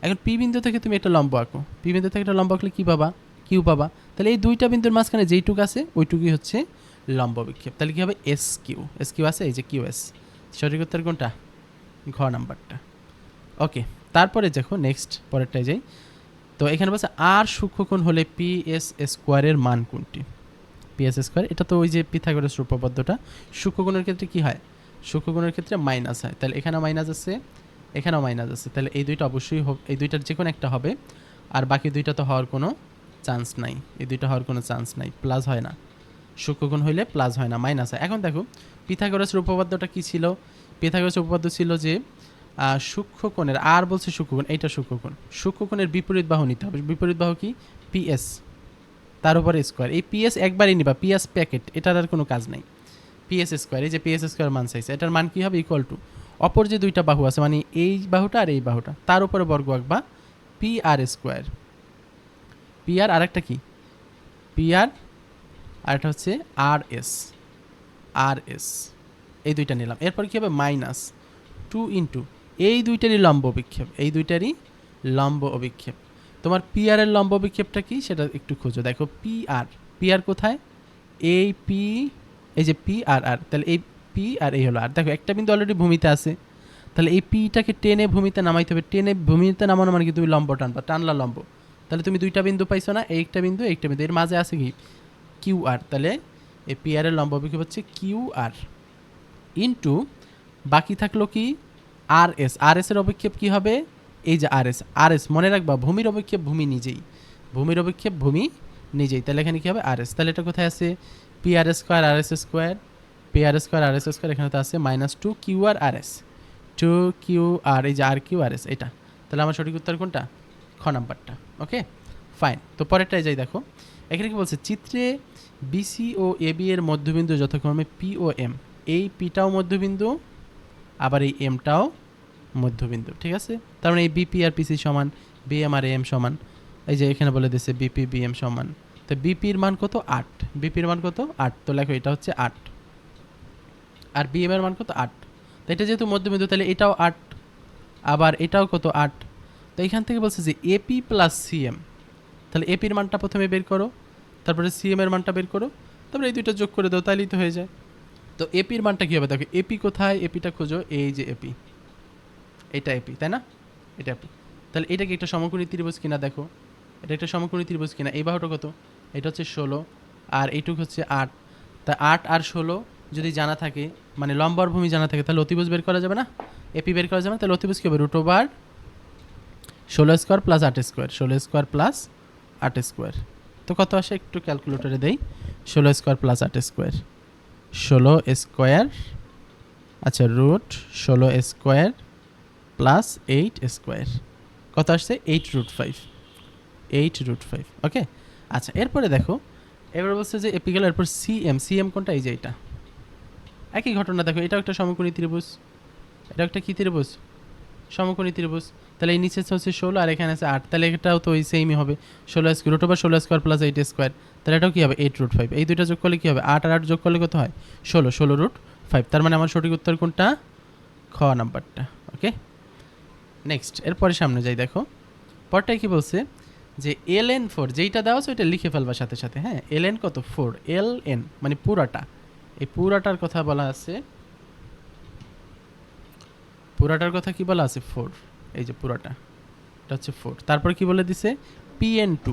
এখন পি বিন্দু থেকে তুমি একটা লম্ব আঁকো, পি বিন্দু থেকে একটা লম্ব আঁকলে কী পাবা, কিউ পাবা। তাহলে এই দুইটা বিন্দুর মাঝখানে যেইটুকু আছে ওইটুকুই হচ্ছে লম্ব বিক্ষেপ। তাহলে কী হবে এস কিউ আছে, এই যে কিউ এস, সঠিক উত্তর কোনটা, ঘ নাম্বারটা। ওকে তারপরে দেখো নেক্সট পরেরটায় যাই, তো এখানে বলছে আর সূক্ষ্মকোণ হলে পি এস স্কোয়ারের মান কোনটি? পি এস স্কোয়ার, এটা তো ওই যে পিথাগোরাস উপপাদ্যটা। সূক্ষ্মকোণের ক্ষেত্রে কি হয়? সূক্ষ্মকোণের ক্ষেত্রে মাইনাস হয়, তাহলে এখানেও মাইনাস আছে, এখানেও মাইনাস আছে, তাহলে এই দুইটা অবশ্যই এই দুইটার যে কোনো একটা হবে, আর বাকি দুইটা তো হওয়ার কোনো চান্স নাই, এই দুইটা হওয়ার কোনো চান্স নাই, প্লাস হয় না। সূক্ষ্মকোণ হইলে প্লাস হয় না, মাইনাস হয়। এখন দেখো পিথাগোরাসের উপপাদ্যটা কি ছিল? পিথাগোরাসের উপপাদ্য ছিল যে সূক্ষ্মকোণের, আর বলছে সূক্ষ্মকোণ, এইটা সূক্ষ্মকোণ, সূক্ষ্মকোণের বিপরীত বাহু নিতে হবে। বিপরীত বাহু কি? পিএস, তার উপরে স্কোয়ার। এই পিএস একবারই নিবা, পিএস প্যাকেট, এটার আর কোনো কাজ নাই। পিএস স্কোয়ার, এই যে পিএস স্কোয়ার মান চাইছে, এটার মান কি হবে? ইকুয়াল টু অপর যে দুইটা বাহু আছে, মানে এই বাহুটা আর এই বাহুটা, তার উপরে বর্গ আঁকবা, পি আর স্কোয়ার। পি আর আরেকটা কি? পি আর আরেকটা হচ্ছে আর এস, আর এস, এই দুইটা নিলাম। এরপর কি হবে? মাইনাস 2 ইন্টু এই দুইটারই লম্ব অভিক্ষেপ, এই দুইটারই লম্ব অভিক্ষেপ। তোমার পি আর এর লম্ব অভিক্ষেপটা কি সেটা একটু খোঁজো। দেখো পি আর, পি আর কোথায়? এই পি, এই যে পি আর আর, তাহলে এই পি আর এই হলো আর। দেখো একটা বিন্দু অলরেডি ভূমিতে আছে, তাহলে এই পিটাকে টেনে ভূমিতে নামাইতে হবে। টেনে ভূমিতে নামানো মানে কি? তুমি লম্ব টানবা, টানলা লম্ব, তাহলে তুমি দুইটা বিন্দু পাইছো না, এই একটা বিন্দু, একটা বিন্দু, এর মাঝে আছে কি? Q R. তাহলে এই পি আর এর লম্ব অভিক্ষেপ হচ্ছে কিউ আর ইন্টু বাকি থাকলো কি? আর এস। আর এস এর অভিক্ষেপ কি হবে? এই যে আর এস, আর এস মনে রাখবা, ভূমির অভিক্ষেপ ভূমি নিজেই, ভূমির অভিক্ষেপ ভূমি নিজেই, তাহলে এখানে কি হবে? আর এস। তাহলে এটা কোথায় আছে? পি আর স্কোয়ার আর S square, P R square আর এস স্কোয়ার, এখানে তো আছে মাইনাস 2 কিউ আর আর এস, 2 কিউ আর, এই যে আর কিউ আর এস, এটা। তাহলে আমার সঠিক উত্তর কোনটা? খ নাম্বারটা। Okay fine. তো পরেরটাই যাই, দেখো এখানে কি বলছে? চিত্রে বিসি ও এবি এর মধ্যবিন্দু যথাক্রমে পি ও এম, এই পিটাও মধ্যবিন্দু, আবার এই এমটাও মধ্যবিন্দু, ঠিক আছে? তার মানে এই বিপি আর পিসি সমান, বিএম আর এম সমান, এই যে এখানে বলে দিচ্ছে বিপি বিএম সমান। তো বিপির মান কত? 8। বিপির মান কত? 8। তো লেখো এটা হচ্ছে 8, আর বিএম এর মান কত? 8। তো এটা যেহেতু মধ্যবিন্দু, তাহলে এটাও 8, আবার এটাও কত? 8। তো এখান থেকে বলছে যে এপি প্লাস সিএম, তাহলে এপির মানটা প্রথমে বের করো, তারপরে সিএম এর মানটা বের করো, তারপরে এই দুইটা যোগ করে দাও, তাহলেই তো হয়ে যায়। তো এপির মানটা কী হবে? দেখো এপি কোথায়? এপিটা খোঁজো, এই যে এপি, এটা এপি, তাই না? এটা এপি। তাহলে এটা কি একটা সমকোণী ত্রিভুজ কিনা দেখো, এটা একটা সমকোণী ত্রিভুজ কিনা। এই বাহুটা কত? এটা হচ্ছে 16, আর এইটুক হচ্ছে 8। তা 8 আর 16 যদি জানা থাকে, মানে লম্বর ভূমি জানা থাকে, তাহলে অতিভুজ বের করা যাবে না? এপি বের করা যাবে না? তাহলে অতিভুজ কী হবে? Root over 16 square plus 8 square, 16 square plus 8 square. তো কত আসে? একটু ক্যালকুলেটরে দেই। 16 স্কোয়ার প্লাস 8 স্কোয়ার, 16 স্কোয়ার, আচ্ছা রুট 16 স্কোয়ার প্লাস 8 স্কোয়ার, কত আসছে? 8 রুট 5, 8 রুট 5। ওকে আচ্ছা, এরপরে দেখো, এবার বলছে যে এপি গেল, এরপর সিএম। সিএম কোনটা? এই যে এটা, একই ঘটনা। দেখো এটাও একটা সমকোণী ত্রিভুজ, এটা একটা কী ত্রিভুজ? সমকোণী ত্রিভুজ। তাহলে এই নিচে হচ্ছে 16 আর এখানে আছে 8, তাহলে এটাও তো ওই সেমই হবে, 16 square, root over 16 square plus 8 square. তাহলে এটাও কী হবে? 8 রুট 5। এই দুইটা যোগ করলে কী হবে? 8 আর 8 যোগ করলে কত হয়? 16, 16 রুট 5। তার মানে আমার সঠিক উত্তর কোনটা? খ নাম্বারটা। ওকে নেক্সট, এরপরে সামনে যাই। দেখো পরটাই কি বলছে? যে ln4 যেইটা দেওয়া আছে ওইটা লিখে ফেলবার সাথে সাথে, হ্যাঁ। ln কত? 4, ln মানে পুরাটা, এই পুরাটার কথা বলা আছে, পুরাটার কথা কি বলা আছে? 4, এই যে পুরাটা, এটা হচ্ছে 4। তারপর কি বলে দিছে? pn2,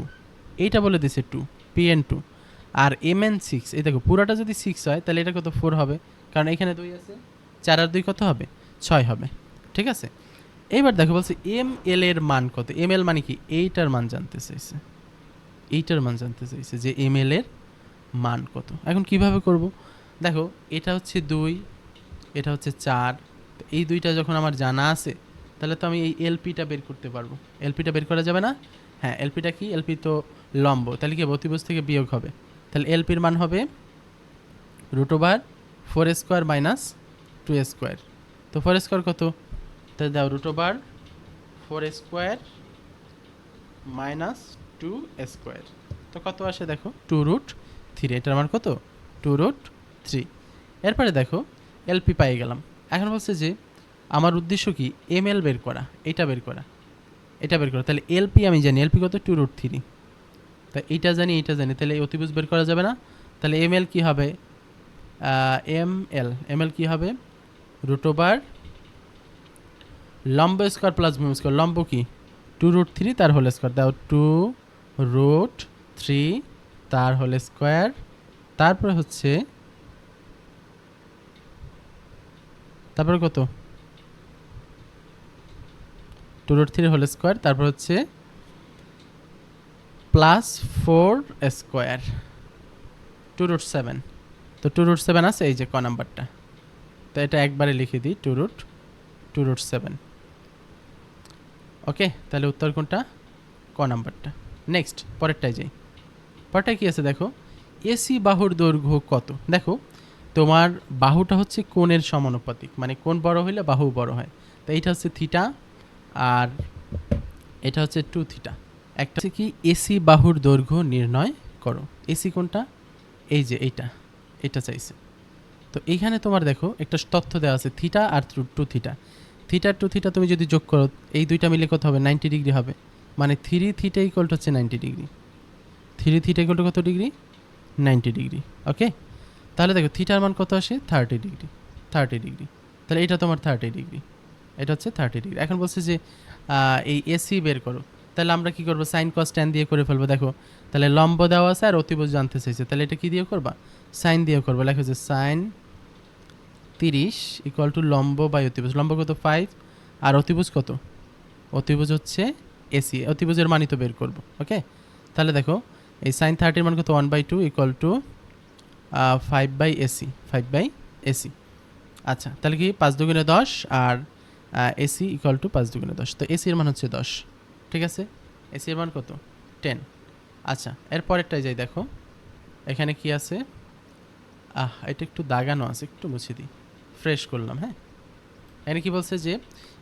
এইটা বলে দিছে 2, pn2। আর mn6, এই দেখো পুরাটা যদি 6 হয় তাহলে এটা কত? 4 হবে, কারণ এখানে 2 আছে, 4 আর 2 কত হবে? 6 হবে, ঠিক আছে? এইবার দেখো বলছে এম এল এর মান কত? এম এল মানে কি? এইটার মান জানতে চাইছে, এইটার মান জানতে চাইছে যে এম এল এর মান কত। এখন কিভাবে করব? দেখো এটা হচ্ছে 2, এটা হচ্ছে 4, এই দুইটা যখন আমার জানা আছে, তাহলে তো আমি এই এলপিটা বের করতে পারবো। এলপিটা বের করা যাবে না? হ্যাঁ, এলপিটা কি? এলপি তো লম্ব, তাহলে কি অতিভুজ থেকে বিয়োগ হবে, তাহলে এলপির মান হবে root over 4 square minus 2 square. তো 4 স্কোয়ার কত? তাহলে দাও root over 4 square minus 2 square. তো কত আসে দেখো? 2 রুট 3। এটার মান কত? 2 রুট 3। এরপরে দেখো এলপি পাই গেলাম। এখন বলছে যে আমার উদ্দেশ্য কি? এম এল বের করা, এটা বের করা, এটা বের করা। তাহলে এলপি আমি জানি, এলপি কত? 2 রুট 3। তা এইটা জানি, এইটা জানি, তাহলে এই অতিভুজ বের করা যাবে না? তাহলে এম এল কী হবে? এম এল কী হবে? রুট ওভার লম্ব স্কোয়ার প্লাস ভূমি স্কোয়ার। লম্ব কি? 2√3 তার হোল স্কোয়ার দাও, 2√3 তার হোল স্কোয়ার, তারপরে হচ্ছে তারপরে কত, 2√3 হোল স্কোয়ার, তারপর হচ্ছে +4 স্কোয়ার 2√7। তো 2√7 আছে এই যে ক নাম্বারটা, তো এটা একবারে লিখে দিই 2√7। ওকে, তাহলে উত্তর কোনটা, ক নাম্বারটা। নেক্সট পরেরটায় যাই। পরেরটায় কি আছে দেখো, এসি বাহুর দৈর্ঘ্য কত। দেখো তোমার বাহুটা হচ্ছে কোণের সমানুপাতিক, মানে কোণ বড় হইলে বাহু বড় হয়। তো এইটা হচ্ছে থিটা আর এটা হচ্ছে 2 থিটা। একটা হচ্ছে কি এসি বাহুর দৈর্ঘ্য নির্ণয় করো। এসি কোনটা, এই যে এটা চাইছে। তো এইখানে তোমার দেখো একটা তথ্য দেওয়া আছে থিটা আর 2 থিটা। থিটা 2 থিটা তুমি যদি যোগ করো এই দুইটা মিলে কত হবে, 90 ডিগ্রি হবে। মানে 3 থিটা ইকুয়াল টু হচ্ছে 90 ডিগ্রি। 3 থিটা ইকুয়াল টু কত ডিগ্রি, 90 ডিগ্রি। ওকে, তাহলে দেখো থিটার মান কত আসে, 30 ডিগ্রি। 30 ডিগ্রি, তাহলে এটা তোমার 30 ডিগ্রি, এটা হচ্ছে 30 ডিগ্রি। এখন বলছে যে এই এসি বের করো, তাহলে আমরা কি করব, সাইন কস ট্যান দিয়ে করে ফেলবো। দেখো তাহলে লম্ব দেওয়া আছে আর অতিভুজ জানতে চাইছে, তাহলে এটা কি দিয়ে করবা, সাইন দিয়ে করবো। লেখো যে সাইন 30 ইকুয়াল টু লম্ব বাই অতিভুজ। লম্ব কত 5 আর অতিভুজ কত, অতিভুজ হচ্ছে এসি, অতিভুজের মানই তো বের করবো। ওকে, তাহলে দেখো এই সাইন 30 মান কত 1/2 ইকুয়াল টু 5/AC, 5/AC। আচ্ছা, তাহলে কি 5 দুগুণে 10 আর এসি ইকুয়াল টু 5 দুগুণে 10। তো এসির মান হচ্ছে 10, ঠিক আছে। এসির মান কত, 10। আচ্ছা, এর পরেরটাই যাই। দেখো এখানে কি আছে, এটা একটু দাগানো আছে, একটু মুছে দিই, ফ্রেশ করলাম। হ্যাঁ, এখানে কি বলছে যে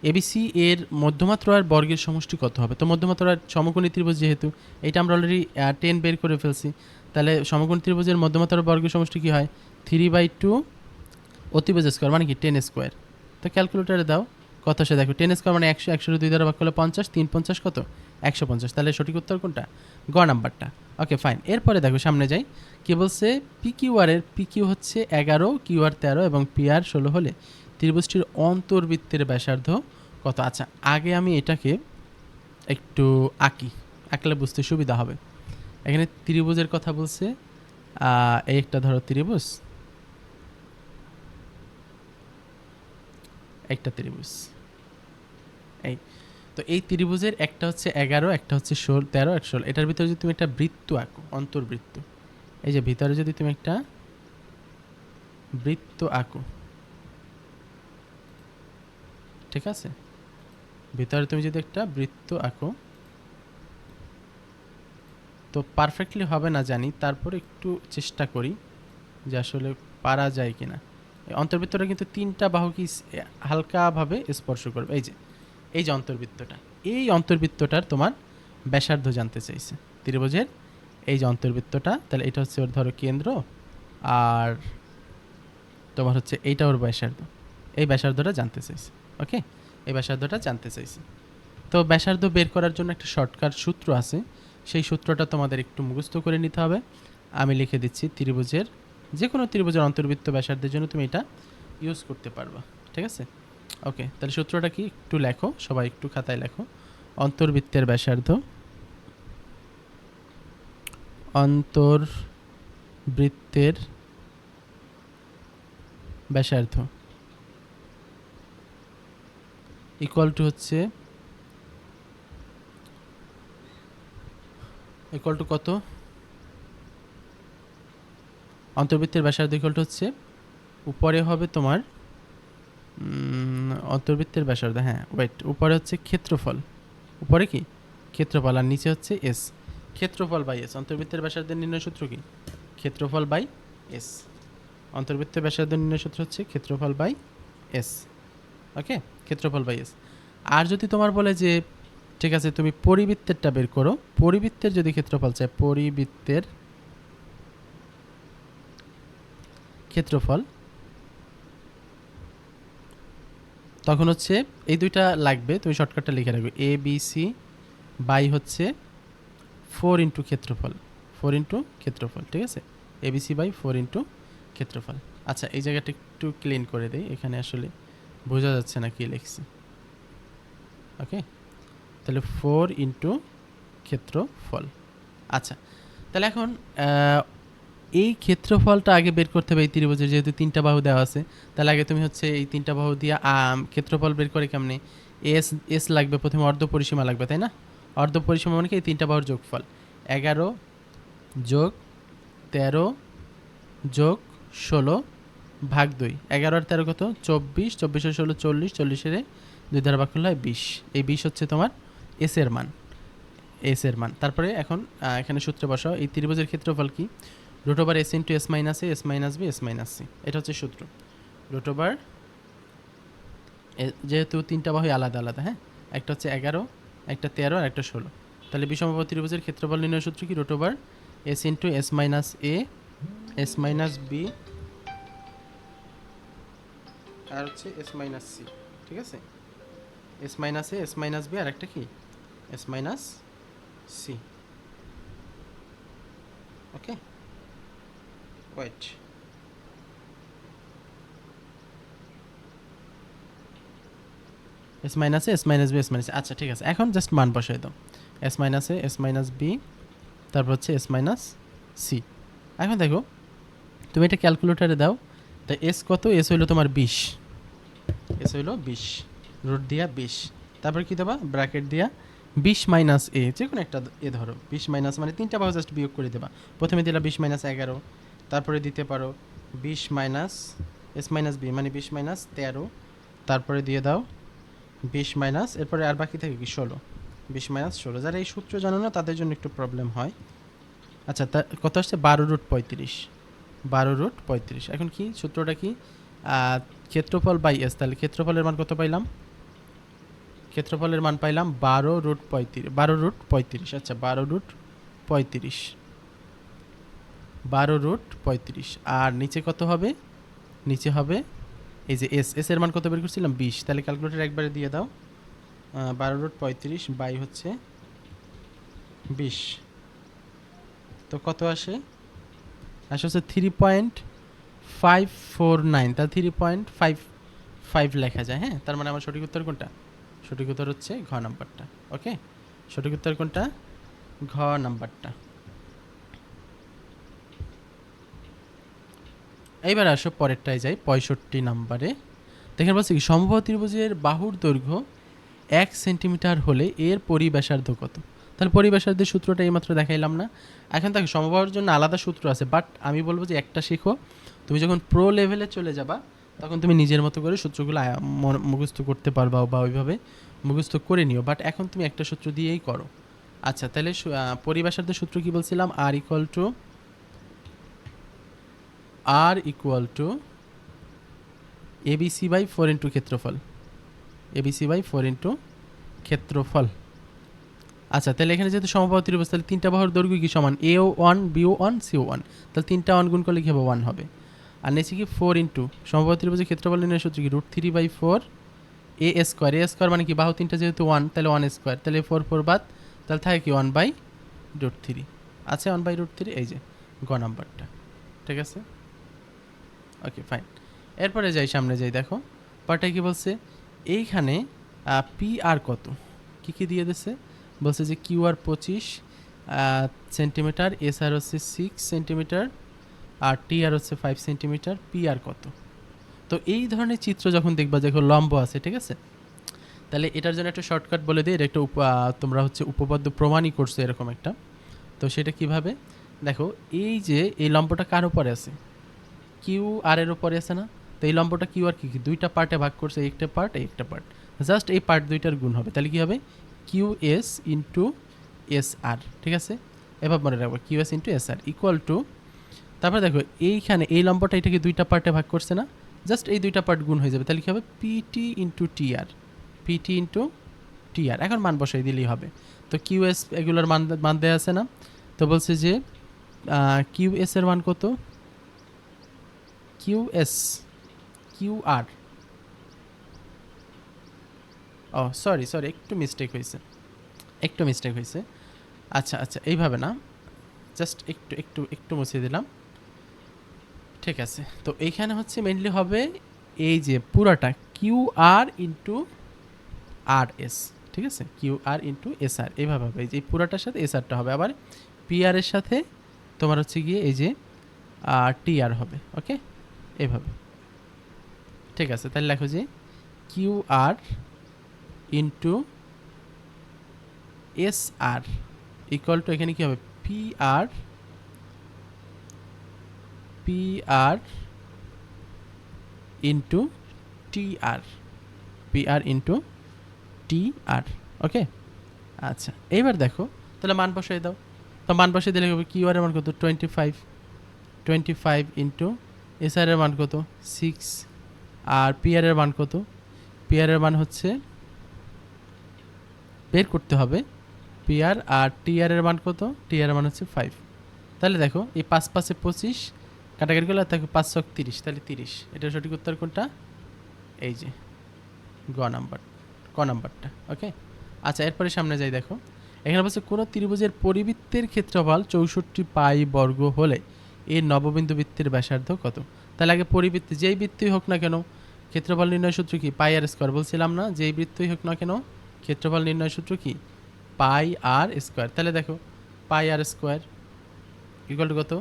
এবিসি এর মধ্যমাত্রা আর বর্গের সমষ্টি কত হবে। তো মধ্যমাত্রার সমকোণী ত্রিভুজ, যেহেতু এটা আমরা অলরেডি 10 বের করে ফেলছি, তাহলে সমকোণী ত্রিভুজের মধ্যমাত্রার বর্গের সমষ্টি কি হয়, 3/2 অতিভুজ স্কোয়ার মানে কি 10 স্কোয়ার। তো ক্যালকুলেটারে দাও কত আসে, দেখো 10 স্কোয়ার মানে 100, 100 2 দ্বারা ভাগ করলে 50, 3 50 কত, 150। তাহলে সঠিক উত্তর কোনটা, গ নাম্বারটা। ওকে ফাইন, এরপরে দেখো সামনে যাই। কি বলছে, পিকিউআরের পিকিউ হচ্ছে 11, কিউআর 13 এবং পিআর 16 হলে ত্রিভুজটির অন্তর্বৃত্তের ব্যাসার্ধ কত। আচ্ছা, আগে আমি এটাকে একটু আঁকলে বুঝতে সুবিধা হবে। এখানে ত্রিভুজের কথা বলছে, এই একটা ধরো ত্রিভুজ, একটা ত্রিভুজ এই, তো এই ত্রিভুজের একটা হচ্ছে 11, একটা হচ্ছে 13, 16। এটার ভিতরে যদি তুমি একটা বৃত্ত আঁকো, অন্তর্বৃত্ত, এই যে ভিতরে যদি তুমি একটা বৃত্ত আঁকো, ঠিক আছে, ভিতরে তুমি যদি একটা বৃত্ত আঁকো, তো পারফেক্টলি হবে না জানি, তারপর একটু চেষ্টা করি যে আসলে পারা যায় কিনা। এই অন্তর্বৃত্তটা কিন্তু 3টা বাহুকে হালকাভাবে স্পর্শ করবে। এই যে অন্তর্বৃত্তটা, এই অন্তর্বৃত্তটার তোমার ব্যাসার্ধ জানতে চাইছে ত্রিভুজের, এই যে অন্তর্বৃত্তটা, তাহলে এটা হচ্ছে ওর ধরো কেন্দ্র, আর তোমার হচ্ছে এইটা ওর ব্যাসার্ধ, এই ব্যাসার্ধটা জানতে চাইছে। ওকে, এই ব্যাসার্ধটা জানতে চাইছে। তো ব্যাসার্ধ বের করার জন্য একটা শর্টকাট সূত্র আছে, সেই সূত্রটা তোমাদের একটু মুখস্থ করে নিতে হবে। আমি লিখে দিচ্ছি, ত্রিভুজের যে কোনো ত্রিভুজের অন্তর্বৃত্ত ব্যাসার্ধের জন্য তুমি এটা ইউজ করতে পারবা, ঠিক আছে। ওকে, তাহলে সূত্রটা কি একটু লেখো, সবাই একটু খাতায় লেখো। অন্তর্বৃত্তের ব্যাসার্ধ, অন্তর্বৃত্তের ব্যাসার্ধ ইকুয়াল টু হচ্ছে, ইকুয়াল টু কত, অন্তর্বৃত্তের ব্যাসার্ধ ইকুয়াল টু হচ্ছে, উপরে হবে তোমার অন্তর্বৃত্তের ব্যাসার্ধ, হ্যাঁ ওয়েট, উপরে হচ্ছে ক্ষেত্রফল, উপরে কি ক্ষেত্রফল আর নিচে হচ্ছে এস, ক্ষেত্রফল বাই এস। অন্তর্বৃত্তের ব্যাসার্ধের নির্ণয় সূত্র কি, ক্ষেত্রফল বাই এস। অন্তর্বৃত্তের ব্যাসার্ধের নির্ণয় সূত্র হচ্ছে ক্ষেত্রফল বাই এস। ওকে, ক্ষেত্রফল বাই এস। আর যদি তোমার বলে যে ঠিক আছে তুমি পরিবৃত্তেরটা বের করো, পরিবৃত্তের যদি ক্ষেত্রফল চাই, পরিবৃত্তের ক্ষেত্রফল, তখন হচ্ছে এই দুইটা লাগবে, তুমি শর্টকাটটা লিখে রাখবে, এ বি সি বাই হচ্ছে 4 ইন্টু ক্ষেত্রফল, 4 ইন্টু ক্ষেত্রফল, ঠিক আছে, এবিসি বাই 4 ইন্টু ক্ষেত্রফল। আচ্ছা, এই জায়গাটা একটু ক্লিন করে দেই, এখানে আসলে বোঝা যাচ্ছে না কি লিখছি। ওকে, তো তাহলে 4 ইন্টু ক্ষেত্রফল। আচ্ছা, তাহলে এখন এই ক্ষেত্রফলটা আগে বের করতে হবে এই ত্রিভুজের, যেহেতু 3টা বাহু দেওয়া আছে। তাহলে আগে তুমি হচ্ছে এই 3টা বাহু দিয়ে ক্ষেত্রফল বের করে কেমনে, এস লাগবে প্রথমে, অর্ধ পরিসীমা লাগবে, তাই না? অর্ধ পরিসীমা মানে কি এই 3টা বাহুর যোগফল, 11 যোগ 13 যোগ 16 ভাগ 2। 11 আর 13 কত? 24, 24 আর 16 40, 40-এর 2 দ্বারা ভাগ করলে হয় 20। এই 20 হচ্ছে তোমার এস এর মান, এস এর মান। তারপরে এখন এখানে সূত্রে বসাও, এই ত্রিভুজের ক্ষেত্রফল কি? Root over s into s minus a, s minus b, s minus c, এটা হচ্ছে সূত্র। রুট ওভার, যেহেতু 3টা বাহু আলাদা আলাদা, হ্যাঁ, একটা হচ্ছে 11, একটা 13 আর একটা 16। তাহলে বিষমবাহু ত্রিভুজের ক্ষেত্রফল নির্ণয় সূত্র কি? Root over s into s minus a, s minus b আর হচ্ছে এস মাইনাস সি, ঠিক আছে? S minus a, s minus b আর একটা কি? S minus c. Okay, wait, s minus a, s minus b, s minus, আচ্ছা ঠিক আছে। এখন জাস্ট মান বসাই দাও, s minus a, s minus b, তারপর হচ্ছে এস মাইনাস সি। এখন দেখো তুমি এটা ক্যালকুলেটারে দাও, তা এস কত? এস হইলো তোমার 20, এস হইলো 20, রুট দিয়া 20, তারপর কি দেবা? ব্র্যাকেট দিয়া 20 মাইনাস এ, যে কোনো একটা এ ধরো, 20 মাইনাস মানে 3টা বাহু জাস্ট বিয়োগ করে দেবা। প্রথমে দিলা 20 মাইনাস 11, তারপরে দিতে পারো 20 মাইনাস এস মাইনাস বি মানে 20 মাইনাস 13, তারপরে দিয়ে দাও 20 মাইনাস, এরপরে আর বাকি থাকে কি? 16, 20 মাইনাস 16। যারা এই সূত্র জানো না তাদের জন্য একটু প্রবলেম হয়। আচ্ছা, তা কত আসছে? 12 রুট 35, 12 রুট 35। এখন কি সূত্রটা কি? ক্ষেত্রফল বাই এস, তাহলে ক্ষেত্রফলের মান কত পাইলাম? ক্ষেত্রফলের মান পাইলাম 12 রুট 35, 12 রুট 35। আচ্ছা, 12 রুট 35, 12 রুট 35। আর নিচে কত হবে? নিচে হবে এই যে এস, এস এর মান কত বের করছিলাম? 20। তাহলে ক্যালকুলেটর একবারে দিয়ে দাও, 12 রুট 35 বাই হচ্ছে 20, তো কত আসে? হচ্ছে 3.549, তাহলে 3.55 লেখা যায়, হ্যাঁ। তার মানে আমার সঠিক উত্তর কোনটা? সঠিক উত্তর হচ্ছে ঘ নাম্বারটা। ওকে, সঠিক উত্তর কোনটা? ঘ নাম্বারটা। এইবার আসো পরেরটায় যাই, 65 নাম্বারে। দেখেন বলছি কি, সমবাহু ত্রিভুজের বাহুর দৈর্ঘ্য 1 সেন্টিমিটার হলে এর পরিব্যাসার্ধ কত? তাহলে পরিব্যাসার্ধের সূত্রটা এইমাত্র দেখাইলাম না। এখন দেখো সমবাহুর জন্য আলাদা সূত্র আছে, বাট আমি বলবো যে একটা শেখো, তুমি যখন প্রো লেভেলে চলে যাবা তখন তুমি নিজের মতো করে সূত্রগুলো মুখস্থ করতে পারবা বা ওইভাবে মুখস্থ করে নিও, বাট এখন তুমি একটা সূত্র দিয়েই করো। আচ্ছা, তাহলে পরিব্যাসার্ধের সূত্র কি বলছিলাম? R equal to a b c by 4 into ক্ষেত্রফল, এবিসি বাই 4 ইন্টু ক্ষেত্রফল। আচ্ছা, তাহলে এখানে যেহেতু সমবাহু ত্রিভুজ, তাহলে 3টা বাহুর দৈর্ঘ্য কি সমান? এও 1, বিও 1, সিও 1, তাহলে 3টা 1 গুণ করলে কি হবে? 1 হবে। আর নিচে কি 4 ইন্টু সমবাহু ত্রিভুজের ক্ষেত্রফল নির্ণয়ের সূত্র কি? √3/4 এ স্কোয়ার, এ স্কোয়ার মানে কি? বাহু 3টা যেহেতু 1, তাহলে 1 স্কোয়ার, তাহলে 4 বাদ, তাহলে থাকে কি? 1/√3। আচ্ছা, 1/√3, এই যে গ নাম্বারটা, ঠিক আছে। ওকে, ফাইন। এরপরে যাই, সামনে যাই, দেখো পার্টটা কি বলছে। এইখানে পি আর কত, কি কি দিয়ে দিছে? বলছে যে কিউ আর 25 সেন্টিমিটার, এস আর হচ্ছে 6 সেন্টিমিটার, আর টি আর হচ্ছে 5 সেন্টিমিটার, পি আর কত? তো এই ধরনের চিত্র যখন দেখবা, দেখো লম্ব আছে, ঠিক আছে, তাহলে এটার জন্য একটা শর্টকাট বলে দিই। এটা একটা তোমরা হচ্ছে উপপাদ্য প্রমাণই করছো এরকম একটা। তো সেটা কিভাবে দেখো, এই যে এই লম্বটা কার উপরে আছে? কিউ আর এর উপরে আছে না? তো এই লম্বটা কিউ আর কি দুইটা পার্টে ভাগ করছে, একটা পার্ট একটা পার্ট, জাস্ট এই পার্ট দুইটার গুণ হবে। তাহলে কি হবে? Q S into S R, ঠিক আছে। এবার মনে রাখবো Q S into S R equal to, তারপরে দেখো এইখানে এই লম্বটা এটাকে দুইটা পার্টে ভাগ করছে না, জাস্ট এই দুইটা পার্ট গুণ হয়ে যাবে। তাহলে কি হবে? পিটি ইন্টু টি আর, পিটি ইন্টু টি আর। এখন মান বসাই দিলেই হবে। তো কিউ এস এগুলোর মান দেওয়া আছে না? তো বলছে যে কিউ এস এর মান কত? কিউ এস, কিউ আর, ও সরি একটু মিস্টেক হয়েছে। আচ্ছা আচ্ছা, এইভাবে না, জাস্ট একটু মুছে দিলাম, ঠিক আছে। তো এইখানে হচ্ছে মেইনলি হবে এই যে পুরাটা কিউ আর ইন্টু আর এস, ঠিক আছে, কিউ আর ইন্টু এস আর এইভাবে হবে, এই যে পুরাটার সাথে এস আরটা হবে, আবার পি আর এর সাথে তোমার হচ্ছে গিয়ে এই যে টি আর হবে। ওকে, এইভাবে। ঠিক আছে, তাহলে লেখো যে Q R into S R equal to এখানে কী হবে, P R into T R, P R into T R. Okay, আচ্ছা এইবার দেখো, তাহলে মান বসাই দাও। তো মান বসাই দিলে হবে কিউ আর এর মান কত, 25 ইন্টু এস আর এর মান কত 6, আর পি আর এর মান কত, পি আর এর মান হচ্ছে বের করতে হবে পি আর টি আর এর মান কত, টি আর এর মান হচ্ছে 5। তাহলে দেখো এই 5 5 25 কাটাকাটি করলে থাকে 5 6 30, তাহলে 30। এটার সঠিক উত্তর কোনটা, এই যে ক নাম্বারটা। ওকে, আচ্ছা এরপরে সামনে যাই, দেখো এখানে বলছে কোনো ত্রিভুজের পরিবৃত্তের ক্ষেত্রফল 64 পাই বর্গ হলে এর নববিন্দু বৃত্তের ব্যাসার্ধ কত। তাহলে আগে পরিবৃত্তি, যেই বৃত্তই হোক না কেন ক্ষেত্রফল নির্ণয় সূত্র কি, পাই আর স্কোয়ার। বলছিলাম না, যেই বৃত্তই হোক না কেন ক্ষেত্রফল নির্ণয় সূত্র কি, পাই আর স্কোয়ার। তাহলে দেখো পাই আর স্কোয়ার ইকুয়াল টু কত,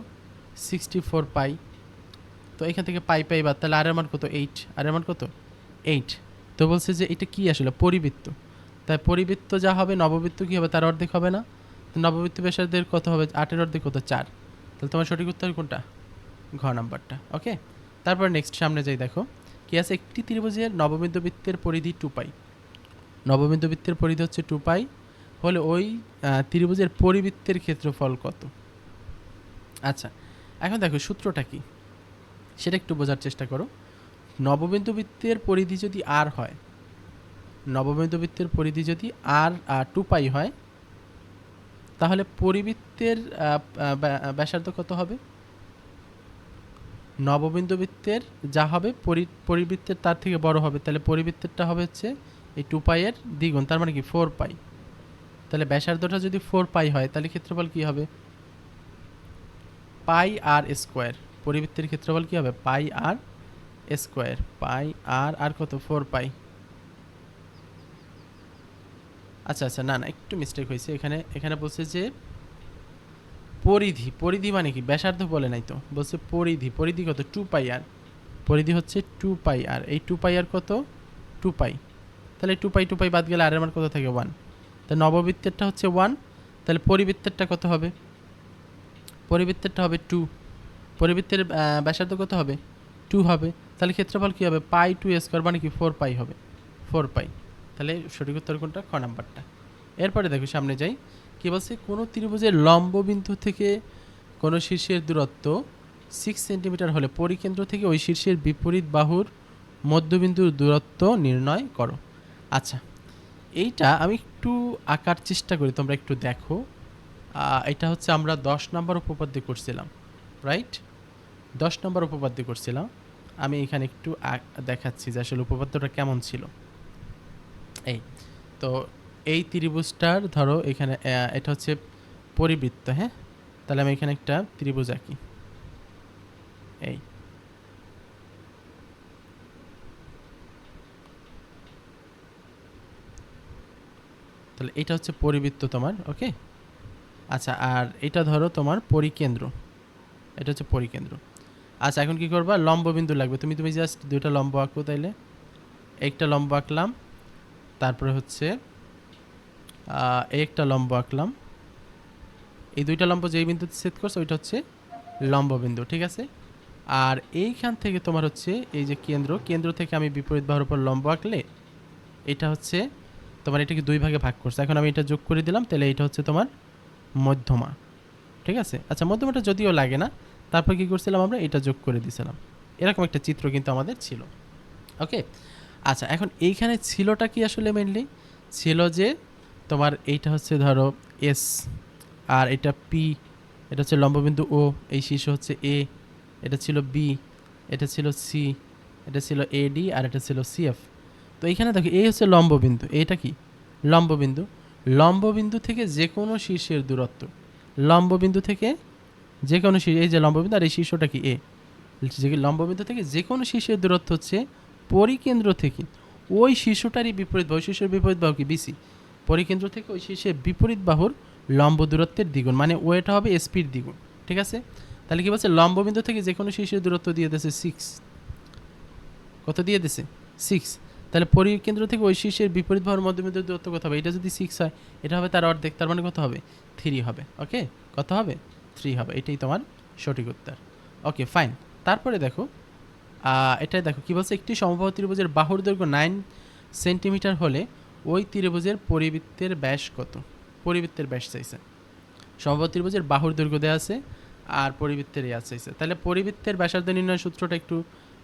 64 পাই। তো এখান থেকে পাই পাই বাদ, তাহলে আর এর মান কত, 8, আর এর মান কত 8। তো বলছে যে এটা কি আসলে পরিবৃত্ত, তাই পরিবৃত্ত যা হবে নববৃত্ত কী হবে, তার অর্ধেক হবে না। তো নববৃত্ত ব্যাসার্ধের কত হবে, 8-এর অর্ধেক কত, 4। তাহলে তোমার সঠিক উত্তর কোনটা, ঘ নাম্বারটা। ওকে, তারপর নেক্সট সামনে যাই, দেখো কি আছে, একটি ত্রিভুজের নববিন্দু বৃত্তের পরিধি 2 পাই। নববিন্দু বৃত্তের পরিধি হচ্ছে 2 পাই হলে ওই ত্রিভুজের পরিবৃত্তের ক্ষেত্রফল কত। আচ্ছা এখন দেখো সূত্রটা কি সেটা একটু বোঝার চেষ্টা করো। নববিন্দু বৃত্তের পরিধি যদি আর হয়, নববিন্দু বৃত্তের পরিধি যদি আর 2 পাই হয়, তাহলে পরিবৃত্তের ব্যাসার্ধ কত হবে, নববিন্দু বৃত্তের যা হবে পরিবৃত্তের তার থেকে বড় হবে। তাহলে পরিবৃত্তেরটা হবে হচ্ছে এই 2 পাইয়ের দ্বিগুণ, তার মানে কি 4 পাই। তাহলে ব্যাসার্ধটা যদি 4 পাই হয় তাহলে ক্ষেত্রফল কি হবে, পাই আর স্কোয়ার। পরিবৃত্তের ক্ষেত্রফল কি হবে, পাই আর স্কোয়ার, পাই আর কত 4 পাই। আচ্ছা আচ্ছা, না না একটু মিস্টেক হয়েছে, এখানে বলছে যে পরিধি মানে কি, ব্যাসার্ধ বলে নাই তো, বলছে পরিধি কত 2 পাই আর, পরিধি হচ্ছে 2 পাই আর, এই 2 পাই আর কত 2 পাই। তাহলে 2 পাই বাদ গেলে আর এর মান কত থাকে 1। তাহলে নববৃত্তেরটা হচ্ছে 1, তাহলে পরিবৃত্তেরটা কত হবে, পরিবৃত্তেরটা হবে 2, পরিবৃত্তের ব্যাসার্ধ কত হবে 2 হবে। তাহলে ক্ষেত্রফল কী হবে, পাই 2 স্কোয়ার মানে কি 4 পাই হবে, 4 পাই। তাহলে সঠিক উত্তর কোনটা, খ নাম্বারটা। এরপরে দেখো সামনে যাই, কি বলছে, কোনো ত্রিভুজের লম্ব বিন্দু থেকে কোনো শীর্ষের দূরত্ব 6 সেন্টিমিটার হলে পরিকেন্দ্র থেকে ওই শীর্ষের বিপরীত বাহুর মধ্যবিন্দুর দূরত্ব নির্ণয় করো। আচ্ছা এইটা আমি একটু আঁকার চেষ্টা করি, তোমরা একটু দেখো। এটা হচ্ছে আমরা 10 নম্বর উপপাদ্য করছিলাম, রাইট, 10 নম্বর উপপাদ্য করছিলাম। আমি এখানে একটু দেখাচ্ছি যে আসলে উপপাদ্যটা কেমন ছিল। এই তো এই ত্রিভুজটার ধরো এখানে এটা হচ্ছে পরিবৃত্ত, হ্যাঁ, তাহলে আমি এখানে একটা ত্রিভুজ আঁকি। এই তাহলে এটা হচ্ছে পরিবৃত্ত তোমার। ওকে, আচ্ছা আর এটা ধরো তোমার পরিকেন্দ্র, এটা হচ্ছে পরিকেন্দ্র। আচ্ছা এখন কি করবা, লম্ববিন্দু লাগবে, তুমি জাস্ট দুইটা লম্ব আঁকো। তাইলে একটা লম্ব আঁকলাম, তারপরে হচ্ছে একটা লম্ব আঁকলাম, এই দুইটা লম্ব যেই বিন্দুতে ছেদ করছে ওইটা হচ্ছে লম্ববিন্দু, ঠিক আছে। আর এইখান থেকে তোমার হচ্ছে এই যে কেন্দ্র থেকে আমি বিপরীত বাহুর উপর লম্ব আঁকলে এটা হচ্ছে তোমার, এটাকে 2 ভাগে ভাগ করছে। এখন আমি এটা যোগ করে দিলাম, তাহলে এটা হচ্ছে তোমার মধ্যমা, ঠিক আছে। আচ্ছা মধ্যমাটা যদিও লাগে না, তারপর কি করছিলাম আমরা, এটা যোগ করে দিয়েছিলাম। এরকম একটা চিত্র কিন্তু আমাদের ছিল। ওকে, আচ্ছা এখন এইখানে ছিলটা কি আসলে মেনলি ছিল যে তোমার এইটা হচ্ছে ধরো এস, আর এটা পি, এটা হচ্ছে লম্ববিন্দু ও, এই শীর্ষ হচ্ছে এ, এটা ছিল বি, এটা ছিল সি, এটা ছিল এডি, আর এটা ছিল সিএফ। তো এইখানে দেখো এই হচ্ছে লম্ববিন্দু, এটা কি লম্ববিন্দু, লম্ববিন্দু থেকে যে কোনো শীর্ষের দূরত্ব, লম্ববিন্দু থেকে যে কোনো শীর্ষ, এই যে লম্ববিন্দু আর এই শীর্ষটা কি এ, যে লম্ববিন্দু থেকে যে কোনো শীর্ষের দূরত্ব হচ্ছে পরিকেন্দ্র থেকে ওই শীর্ষটারই বিপরীত বাহু, শীর্ষের বিপরীত বাহু কি বিসি, পরিকেন্দ্র থেকে ওই শীর্ষের বিপরীত বাহুর লম্ব দূরত্বের দ্বিগুণ, মানে ওয়েটা হবে এসপির দ্বিগুণ। ঠিক আছে, তাহলে কি বলছে, লম্ববিন্দু থেকে যে কোনো শীর্ষের দূরত্ব দিয়ে দিয়েছে 6। কত দিয়ে দিছে? 6। তাহলে পরিকেন্দ্র থেকে ওই শীর্ষের বিপরীত বাহুর মধ্যবিন্দুর দূরত্ব কত হবে? এটা যদি 6 হয়, এটা হবে তার অর্ধেক, তার মানে কত হবে? 3 হবে। ওকে, কত হবে? 3 হবে। এটাই তোমার সঠিক উত্তর। Okay fine. তারপরে দেখো, এটাই দেখো কি বলছে, একটি সমবাহু ত্রিভুজের বাহুর দৈর্ঘ্য 9 সেন্টিমিটার হলে ওই ত্রিভুজের পরিবৃত্তের ব্যাস কত? পরিবৃত্তের ব্যাস চাইছে। সমবাহু ত্রিভুজের বাহুর দৈর্ঘ্য দেওয়া আছে আর পরিবৃত্তের ইয়া চাইছে। তাহলে পরিবৃত্তের ব্যাসার্ধ নির্ণয় সূত্রটা একটু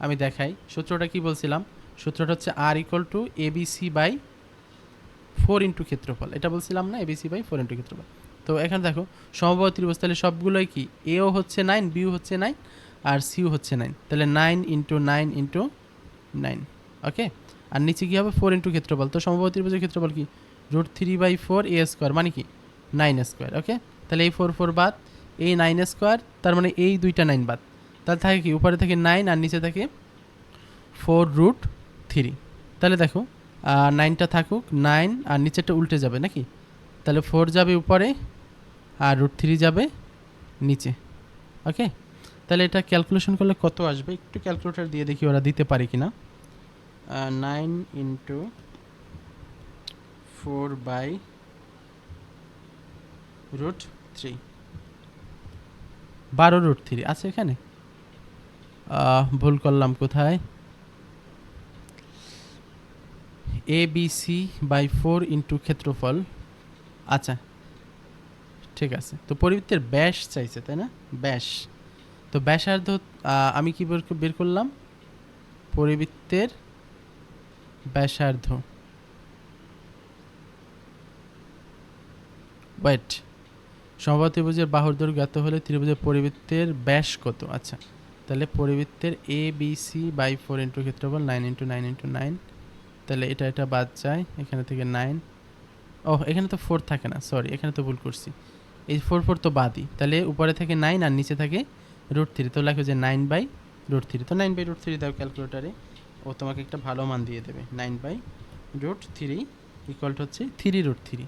আমি দেখাই। সূত্রটা কি বলছিলাম? সূত্রটা হচ্ছে R equal to a b c by 4 into ক্ষেত্রফল। এটা বলছিলাম না, এবিসি বাই 4 ইন্টু ক্ষেত্রফল। তো এখানে দেখো সমবাহু ত্রিভুজ, তাহলে সবগুলোই কি, এও হচ্ছে 9, বিও হচ্ছে 9, আর সিও হচ্ছে 9। তাহলে 9 ইন্টু 9 ইন্টু 9। ওকে, আর নিচে কী হবে? 4 ইন্টু ক্ষেত্রফল। তো সমবাহু ত্রিভুজের ক্ষেত্রফল কি? √3/4 এ স্কোয়ার, মানে কি 9 স্কোয়ার। ওকে, তাহলে এই 4 4 বাদ, এই 9 স্কোয়ার, তার মানে এই দুইটা 9 বাদ। তাহলে থাকে কি, উপরে থাকে 9 আর নিচে থাকে 4√3। তাহলে দেখো 9টা থাকুক, 9 আর নিচেরটা উল্টে যাবে নাকি? তাহলে 4 যাবে উপরে আর √3 যাবে নিচে। ওকে, তাহলে এটা ক্যালকুলেশন করলে কত আসবে? একটু ক্যালকুলেটর দিয়ে দেখি ওরা দিতে পারে কিনা। 9 ইন্টু 4/√3, 12√3 আছে এখানে। ভুল করলাম কোথায়? ABC/4 ইন্টু ক্ষেত্রফল। আচ্ছা ঠিক আছে, তো পরিবৃত্তের ব্যাস চাইছে তাই না? ব্যাস, তো ব্যাসার্ধ আমি কি বের করলাম? পরিবৃত্তের ব্যাসার্ধ। ওয়েট, সমবাহু ত্রিভুজের বাহুর দৈর্ঘ্য এত হলে ত্রিভুজের পরিবৃত্তের ব্যাস কত? আচ্ছা, তাহলে পরিবৃত্তের ABC/4 ইন্টু ক্ষেত্রফল 9 ইন্টু 9 ইন্টু 9। তাহলে এটা বাদ যায়, এখানে থেকে 9। এখানে তো 4 থাকে না, সরি, এখানে তো ভুল করছি। এই 4 তো বাদই, তাহলে উপরে থেকে 9 আর নিচে থাকে √3। তো লেখো যে 9/√3। তো 9/√3 দাও ক্যালকুলেটারে, ও তোমাকে একটা ভালো মান দিয়ে দেবে। 9/√3 ইকুয়াল টু হচ্ছে 3√3।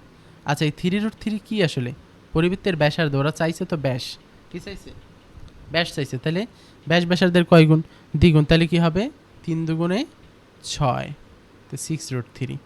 আচ্ছা, এই 3√3 কি আসলে? পরিবৃত্তের ব্যাসার্ধ। ওরা চাইছে তো ব্যাস, কি চাইছে? ব্যাস চাইছে। তাহলে ব্যাস ব্যাসার্ধের কয় গুণ? দ্বিগুণ। তাহলে কি হবে? 3 দুগুণে 6, তো 6√3।